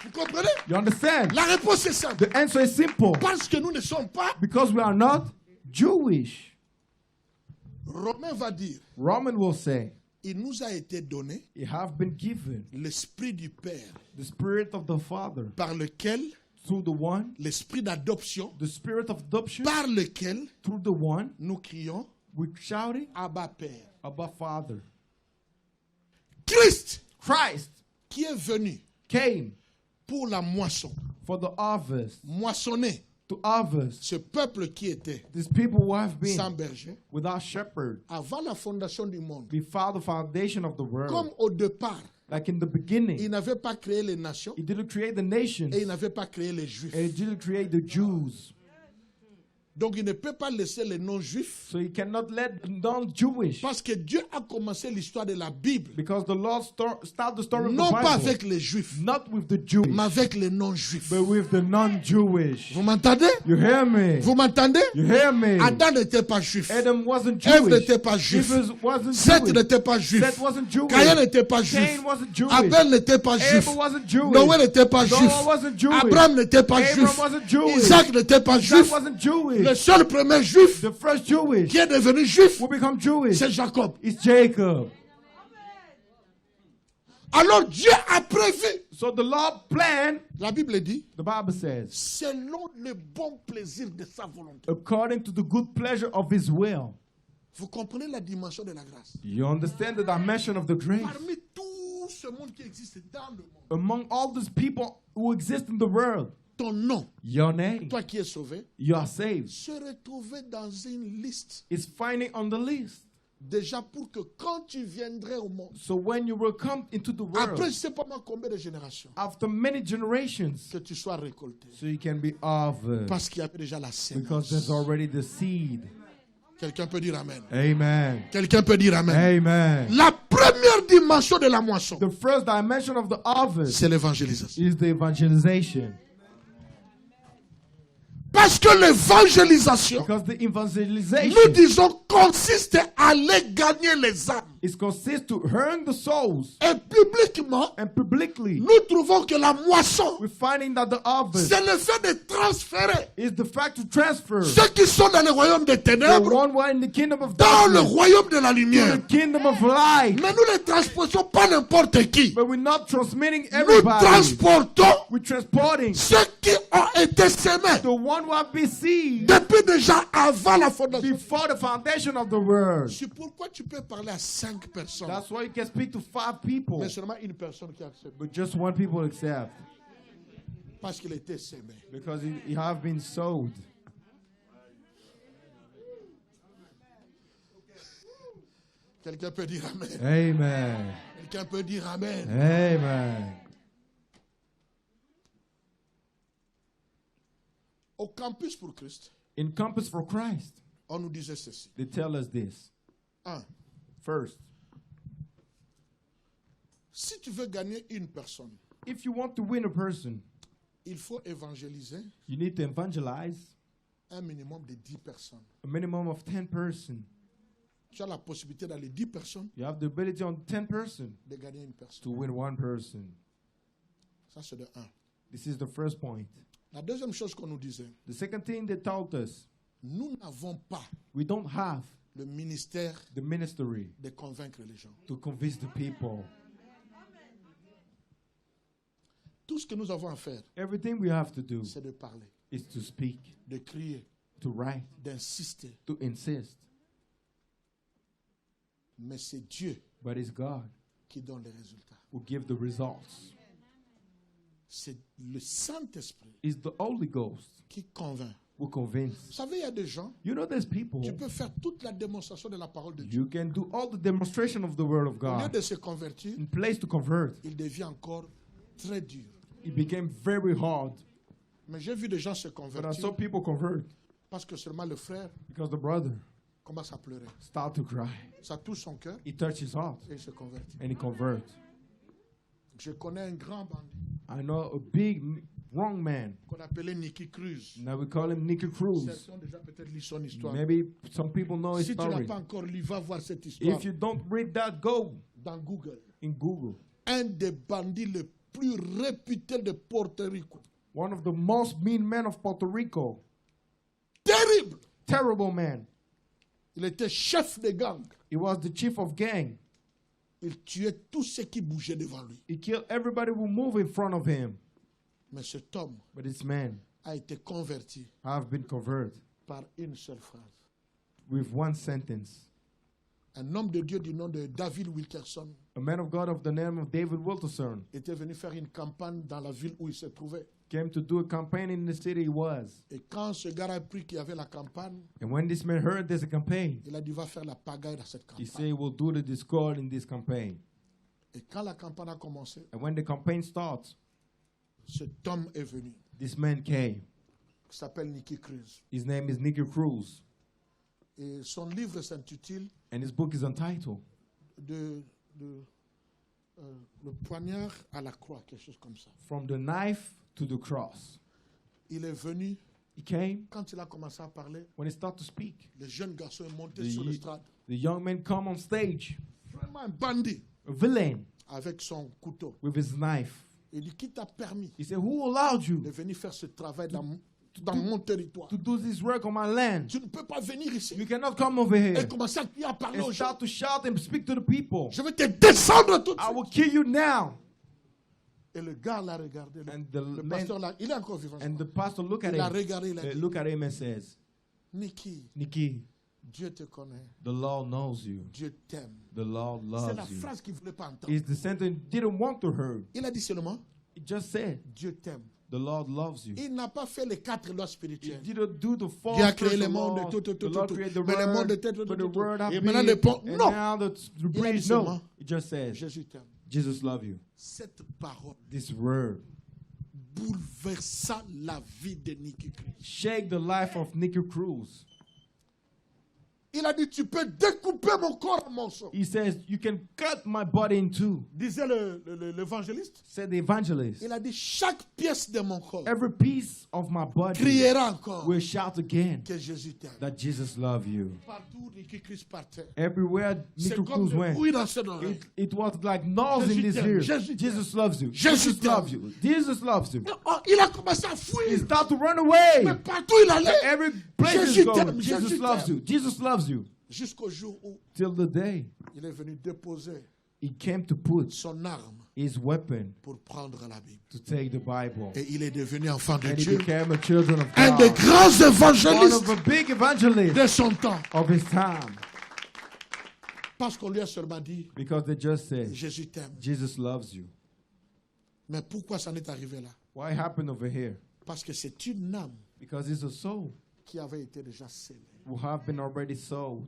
Vous comprenez? You understand? La réponse est simple. The answer is simple. Parce que nous ne sommes pas, Because we are not Jewish. Romain va dire, Roman will say, il nous a été donné you have been given l'esprit du Père the spirit of the Father par lequel, through the one, l'esprit d'adoption the spirit of adoption par lequel through the one, nous crions we shouting Abba Père. Abba Father. Christ Christ qui est venu came pour la moisson, for the harvest, moissonner to harvest ce peuple qui était these people who have been sans berger without shepherd avant la fondation du monde. before the foundation of the world. Comme au départ, Like in the il beginning, n'avait pas créé les nations he didn't create the nations et il n'avait pas créé les juifs. and he didn't create the Jews. Donc il ne peut pas laisser les non-juifs So he cannot let the non-Jewish, parce que Dieu a commencé l'histoire de la Bible because the Lord start the story of the non Bible, pas avec les juifs, not with the Jewish, mais avec les non-juifs. but with the non-Jewish. Vous m'entendez? You hear me? Vous m'entendez? You hear me? Adam n'était pas juif. Adam wasn't Ève Jewish. n'était pas juif. Eve wasn't Seth Jewish. n'était pas juif. Seth wasn't Jewish. Caïn n'était pas juif. Cain wasn't Jewish. Abel n'était pas juif. Abel wasn't Jewish. Noé n'était pas juif. Noah wasn't Jewish. Abraham n'était pas Abraham juif. wasn't Jewish. Isaac n'était pas Isaac juif. wasn't Jewish. Le seul premier juif The first Jewish qui est devenu juif, will become Jewish. c'est Jacob. It's Jacob. Alors Dieu a prévu. So the Lord planned, La Bible dit, the Bible says, selon le bon plaisir de sa volonté. according to the good pleasure of his will. Vous comprenez la dimension de la grâce? You understand the dimension of the grace? Parmi tout ce monde qui existe dans le monde, Among all these people who exist in the world, ton nom, your name, toi qui es sauvé, you are saved, se retrouver dans une liste. is finding on the list. Déjà pour que quand tu viendrais au monde, So when you will come into the après je world, ne sais pas moi combien de générations, after many generations, que tu sois récolté. so you can be harvested. Parce qu'il y avait déjà la Because sémence. there's already the seed. Quelqu'un peut dire Amen. Amen. Quelqu'un peut dire Amen. Amen. La première dimension de la moisson, The first dimension of the harvest c'est l'évangélisation. is the evangelization. Parce que l'évangélisation, Because the nous evangelization disons, consiste à aller gagner les âmes. is consists to earn the souls. Et publiquement, And publicly, nous trouvons que la moisson, we're finding that the harvest c'est le fait de transférer is the fact to transfer ceux qui sont dans le royaume des the ténèbres one who are in the kingdom of dans le darkness royaume de la to lumière. the kingdom of light. Mais nous ne transportons pas n'importe qui. But we're not transmitting Nous everybody. transportons We're transporting ceux qui ont été sémés the one who have been seen depuis déjà avant la fondation. before the foundation of the world. C'est pourquoi tu peux parler à 5 personnes, That's why you can speak to 5 people, mais seulement une personne qui accepte. but just one people accept. Parce qu'il était sémé. Because he have been sowed. Quelqu'un peut dire Amen. Amen. Quelqu'un peut dire Amen. Amen. Au campus pour Christ, In Campus for Christ, on nous disait ceci. they tell us this. 1. First, Si tu veux gagner une personne, if you want to win a person, il faut évangéliser you need to evangelize un minimum de 10 personnes. a minimum of 10 persons. Tu as la possibilité dans les 10 personnes You have the ability on 10 persons de gagner une personne. to win one person. Ça, c'est de 1. This is the first point. La deuxième chose qu'on nous disait, The second thing they told us, nous n'avons pas we don't have le ministère the ministry de convaincre les gens. to convince the people. Tout ce que nous avons à faire, Everything we have to do c'est de parler, is to speak, de crier, to write, d'insister. to insist. Mais c'est Dieu But it's God qui donne les résultats. who gives the results. C'est le Saint-Esprit It's the Holy Ghost qui convainc. who Vous convinces. savez, il y a des gens, You know, there's people, tu peux faire toute la démonstration de la parole de Dieu. you can do all the demonstration of the Word of Au lieu God. de se convertir, In place to convert, il devient encore très dur. it became very hard. Mais j'ai vu des gens se But I convertir saw people convert parce que seulement le frère because the brother commence à pleurer. start to cry. Ça touche son cœur He touched his heart et il se convertit. and he converts. Je connais un grand bandit I know a big wrong man. qu'on appelait Nicky Cruz. Now we call him Nicky Cruz. Certains ont déjà peut-être lu son histoire. Maybe some people know his Si tu n'as story. pas encore lu, va voir cette histoire If you don't read that, go dans Google. in Google. Un des bandits les plus réputés de Porto Rico. One of the most mean men of Puerto Rico. Terrible. Terrible man. Il était chef de gang. He was the chief of gang. Il tuait tous ceux qui bougeaient devant lui. He killed everybody who moved in front of him. Mais cet homme But this man a été converti have been converted par une seule phrase. with one sentence. Un homme de Dieu du nom de David Wilkerson A man of God of the name of David Wilkerson était venu faire une campagne dans la ville où il se trouvait. came to do a campaign in the city he was. Et quand ce gars a appris qu'il y avait la campagne, And when this man heard there's a campaign, il a dit va faire la pagaille dans cette he campagne. said, we'll do the discord in this campaign. Et quand la campagne a commencé, And when the campaign starts, cet homme est venu, this man came. qui s'appelle Nicky Cruz. His name is Nicky Cruz. Et son livre s'intitule And his book is untitled, Le poignard à la croix, quelque chose comme ça. From the Knife to the Cross. Il est venu, He came. quand il a commencé à parler, When he started to speak, le jeune garçon est monté The sur ye- l'estrade. the young man come on stage, Vraiment un bandit, a villain avec son couteau. with his knife. Il dit, qui t'a permis He said, who allowed de you venir faire ce travail dans mon territoire? to do this work on my land? Tu ne peux pas venir ici You cannot come over et here commencer à crier, à parler and aux gens. start to shout and speak to the people. Je vais te descendre tout de I suite. will kill you now. Et le gars l'a regardé. And the Le man- pasteur là, il est encore vivant. And the pastor look at Il l'a him, regardé, il a dit, look at him and says, Nicky, Nikki, Dieu te connaît. the Lord knows you. Dieu t'aime. The Lord C'est la loves you. phrase qu'il ne voulait pas entendre. It's the sentence he didn't want to hear. Il a dit seulement, He just said, Dieu t'aime. the Lord loves you. Il n'a pas fait les 4 lois He spirituelles. didn't do the four Dieu a créé le spiritual monde, laws. tout. The Lord created the Mais le monde world, était but the word Et have maintenant been, le pont. and Non, now the Il a dit bridge, seulement, no. It just says, Jésus t'aime. Jesus loves you. Cette parole This word bouleversa la vie de Nicky Cruz. shake the life of Nicky Cruz. Il a dit, tu peux découper mon corps en morceaux. He says, you can cut my body in two. Disait l'évangéliste. Said the evangelist. Il a dit, chaque pièce de mon corps Every piece of my body criera encore will shout again que Jésus t'aime. that Jesus loves you. Partout, Nicky Cruz partait. Everywhere C'est Nicky comme Cruz le went, bruit dans ses oreilles. it was like noise in Jésus his t'aime, ear. Jésus t'aime. Jesus loves you. Jésus Jesus loves you. Jesus loves you. Oh, il a commencé à He fuir. started to run away. Mais partout il allait. Every place Jésus is going, t'aime, Jesus Jésus loves t'aime. you. Jesus loves you. Jusqu'au jour où Till the day il est venu déposer he came to put son arme his weapon pour prendre la Bible. to take the Bible. Et il est devenu enfant de And he Dieu. became a children of Un des God. grands One évangélistes of the big evangelists de son temps. of his time. Parce qu'on lui a seulement dit, Because they just said, Jésus t'aime. Jesus loves you. Mais pourquoi ça en est arrivé là? Why happened over here? Parce que c'est une âme Because it's a soul qui avait été déjà scellée. who have been already sold.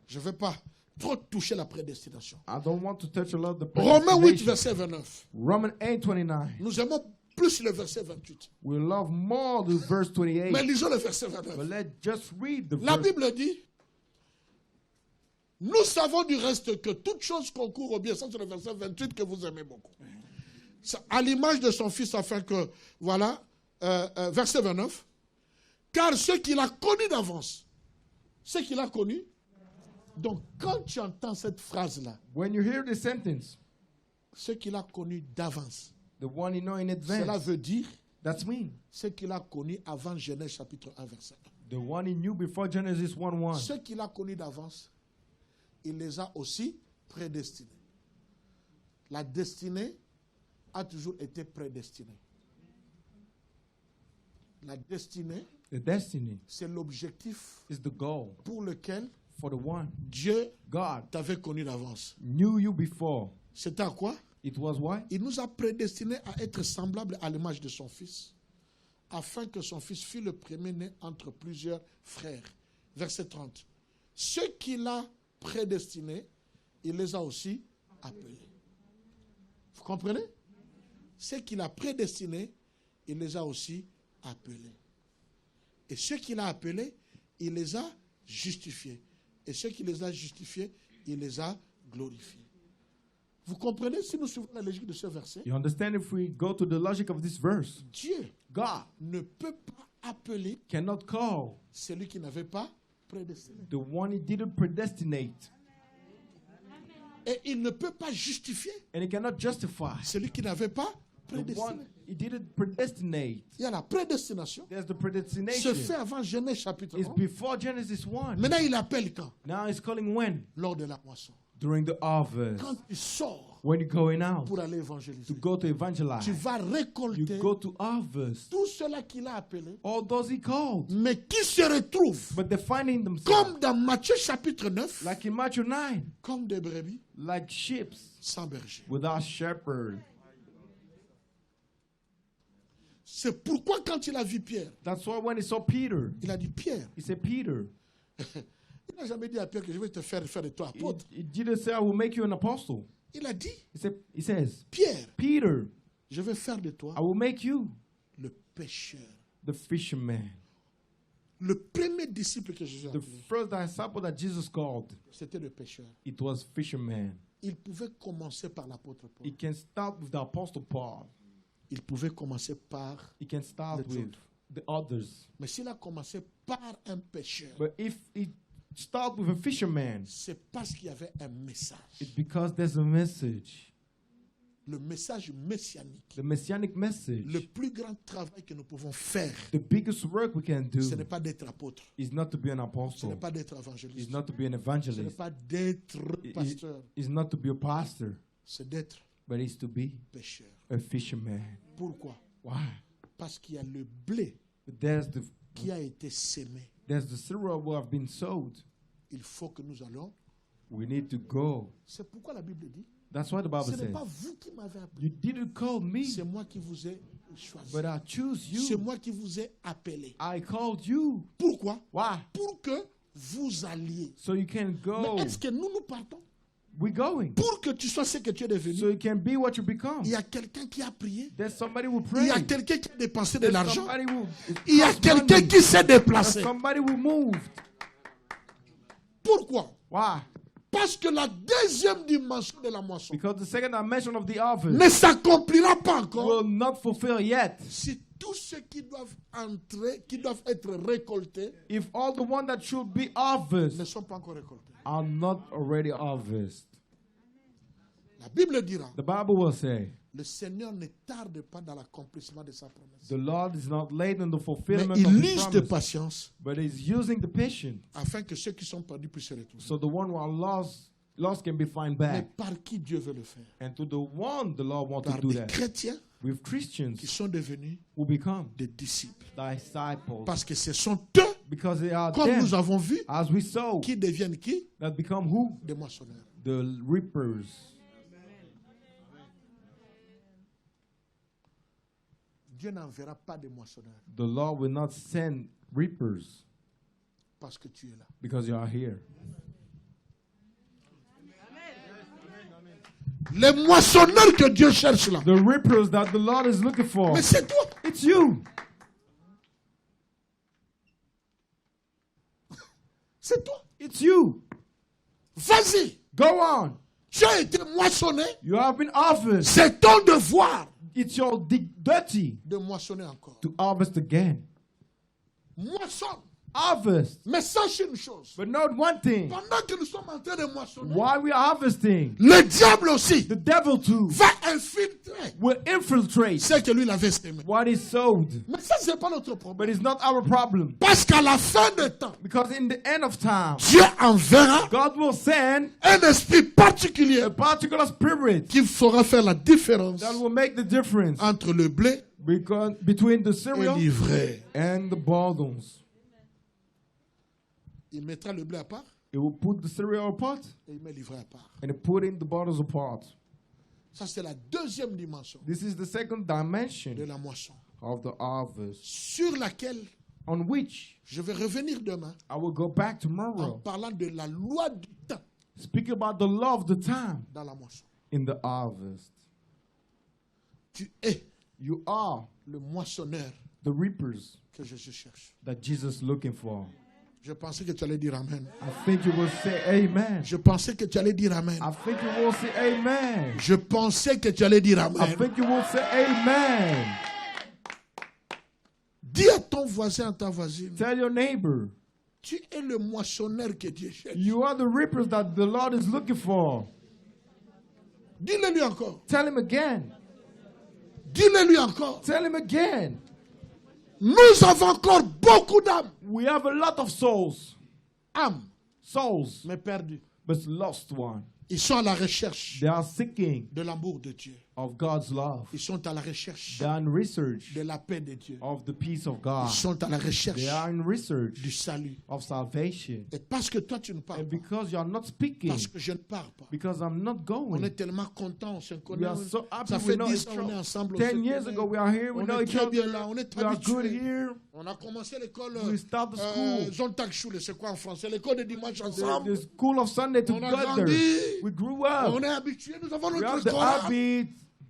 Je ne vais pas trop toucher la prédestination. I don't want to touch a lot of the Romains 8, predestination. verset 29. Romans 8:29. Nous aimons plus le verset 28. We love more the verse 28. Mais lisons le verset But 29. let's just read the La verse. Bible dit, nous savons du reste que toute chose concourt au bien. Ça, c'est le verset 28 que vous aimez beaucoup. À l'image de son fils, afin que, voilà, verset 29. Car ce qu'il a connu d'avance, ce qu'il a connu. Donc, quand tu entends cette phrase-là, When you hear the sentence, ce qu'il a connu d'avance, the one you know in cela advance, veut dire that's me. ce qu'il a connu avant Genèse chapitre 1, verset 1. The one he knew before Genesis 1:1. Ce qu'il a connu d'avance, il les a aussi prédestinés. La destinée a toujours été prédestinée. La destinée, The destiny c'est l'objectif is the goal pour lequel for the one. Dieu God t'avait connu d'avance. knew you before. C'était à quoi? It was what? Il nous a prédestinés à être semblables à l'image de son Fils, afin que son Fils fût le premier-né entre plusieurs frères. Verset 30. Ceux qu'il a prédestinés, il les a aussi appelés. Vous comprenez? Ceux qu'il a prédestinés, il les a aussi appelés. Et ceux qu'il a appelés, il les a justifiés. Et ceux qui les a justifiés, il les a glorifiés. Vous comprenez si nous suivons la logique de ce verset? You understand if we go to the logic of this verse? Dieu God ne peut pas appeler cannot call celui qui n'avait pas prédestiné. the one he didn't predestinate. Et il ne peut pas justifier And he cannot justify celui qui n'avait pas the prédestiné. one he didn't predestinate. Il y a la prédestination. There's the Se predestination. fait avant Genèse chapitre It's 1. before Genesis 1. Maintenant, il appelle quand? Now he's calling when? Lors de la moisson. During the harvest. Quand il sort When you're going out pour aller to évangéliser, go to evangelize. tu vas You récolter go to harvest. tout cela qu'il a appelé, All those he called. mais qui se retrouvent, But they're finding themselves comme dans Matthieu chapitre 9, like in Matthew 9, comme des brebis like sheep sans berger. without shepherd. C'est pourquoi quand il a vu Pierre, That's why when he saw Peter, il a dit, Pierre, he said, Peter, il n'a jamais dit à Pierre que je vais te faire de toi apôtre. he didn't say, I will make you an apostle. Il a dit, He says, Pierre, Peter, je vais faire de toi I will make you le pécheur. the fisherman. Le premier disciple que Jésus a The appelé, first disciple that Jesus called, c'était le pécheur. it was fisherman. Il pouvait commencer par l'apôtre Paul. He can start with the apostle Paul. Il pouvait commencer par... He can start The with the others. Mais s'il a commencé par un pécheur, But if he start with a fisherman, c'est parce qu'il y avait un message. it's because there's a message. Le message messianique. The messianic message. Le plus grand travail que nous pouvons faire, The biggest work we can do ce n'est pas d'être apôtre. is not to be an Ce n'est apostle. pas d'être Is évangéliste. not to be an Ce n'est evangelist. pas d'être pasteur. Is not to be a pastor. C'est d'être But it's to be pécheur. a fisherman. Pourquoi? Why? Parce qu'il y a le blé But qui a été sémé. there's the cereal who have been sowed. Il faut que nous allons. We need to go. C'est pourquoi la Bible dit, That's what the ce Bible n'est says. pas vous qui m'avez You appelé. didn't call me, C'est moi qui vous ai choisi. but I choose C'est you. moi qui vous ai appelé. I called you. Pourquoi? Why? Pour que vous alliez. So you can go. Mais est-ce que nous partons? We're going. Pour que tu sois ce que tu es devenu, So you can be what you become. il y a quelqu'un qui a prié. There's somebody who Il y a prayed. quelqu'un qui a dépensé de There's l'argent. somebody who Il y a cost quelqu'un money. qui s'est There's déplacé. somebody who moved. Pourquoi? Why? Parce que la deuxième dimension de la moisson Because the second dimension of the harvest ne s'accomplira pas encore will not fulfill yet. si tous ceux qui doivent entrer, qui doivent être récoltés, If all the ones that should be ne harvest sont pas encore récoltés. are not already harvest. La Bible dira, The Bible will say, le Seigneur ne tarde pas dans l'accomplissement de sa promesse. the Lord is not late in the Mais fulfillment il of His lise de promise, patience but He's using the patient afin que ceux qui sont perdus puissent se retrouver. so the one who are lost can be found Mais back. par qui Dieu veut le faire? And to the one, the Lord wants Par to do des that chrétiens with qui Christians sont devenus who become des disciples. disciples Parce que ce sont eux, because they are comme them, nous avons vu, as we saw, qui deviennent qui? that become who? Des moissonneurs. The reapers. Dieu n'enverra pas de moissonneurs The Lord will not send reapers parce que tu es là. because you are here. Les moissonneurs que Dieu cherche là. The reapers that the Lord is looking for. Mais c'est toi. It's you. C'est toi. It's you. Vas-y. Go on. Tu as été moissonné. You have been harvested. C'est ton devoir It's your duty de moissonner encore. to harvest again. Moissonne. Harvest. Mais sache une chose. But note one thing. Pendant que nous sommes en train de moissonner, While we are harvesting, le diable aussi the devil too va infiltrer will infiltrate ce que lui il avait semé. what is sowed. Mais ça, c'est pas notre problème. But it's not our problem. Parce qu'à la fin des temps, Because in the end of time, Dieu enverra God will send un esprit particulier a particular spirit qui fera faire la différence that will make the difference entre le blé between the et cereal l'ivraie. and the bottles. Il mettra le blé à part It will put the cereal apart et il met l'ivraie à part. and put in the bottles apart. Ça, c'est la deuxième dimension This is the second de dimension la moisson, of the harvest, sur laquelle on which je vais revenir demain I will go back en tomorrow, parlant de la loi du temps speak about the law of the time dans la moisson. in the harvest. Tu es You are le moissonneur the reapers que Jésus cherche. that Jesus is looking for. Je pensais que tu allais dire Amen. I think you will say amen. Je pensais que tu allais dire Amen. I think you will say amen. Je pensais que tu allais dire I Amen. think you will say amen. Dis à ton voisin, à ta voisine, Tell your neighbor, tu es le moissonneur que Dieu cherche. you are the reapers that the Lord is looking for. Dis-le lui encore. Tell him again. Dis-le lui encore. Tell him again. Nous avons encore beaucoup d'âmes. We have a lot of souls. Âmes, Souls, mais perdues. but lost one. Ils sont à la recherche They are seeking de l'amour de Dieu. of God's love. Ils sont à la recherche They are in research de la paix de Dieu. of the peace of Ils God. sont à la recherche They are in research du salut. of salvation. Et parce que toi, tu ne parles And pas, because you are not speaking, parce que je ne parle pas, because I'm not on est going, tellement contents, on se we connaît. are so happy Ça we fait know 10 each ans, on est other. ensemble. on se 10 years connaît. ago, we are here, we On know est each très bien other. là, on est We are good habitués. here. On a commencé l'école We start the school. Zontakshule, c'est quoi en français? L'école de dimanche The ensemble. school of Sunday On a together. grandi. We grew On up. est habitués, nous avons We have notre the chorale, habit.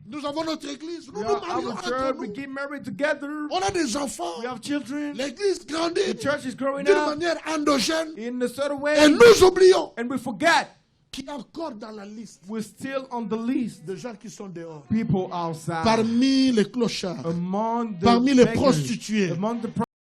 nous avons notre église, nous We nous have marions our entre church. We nous. get married together. On a des enfants. We have children. L'église grandit The church is growing d'une up manière endogène. in a certain Et way. nous oublions And we forget qu'il y a encore dans la liste we're still on the list. de gens qui sont dehors. People outside. Parmi les clochards, Among the parmi les beggars, prostituées, among the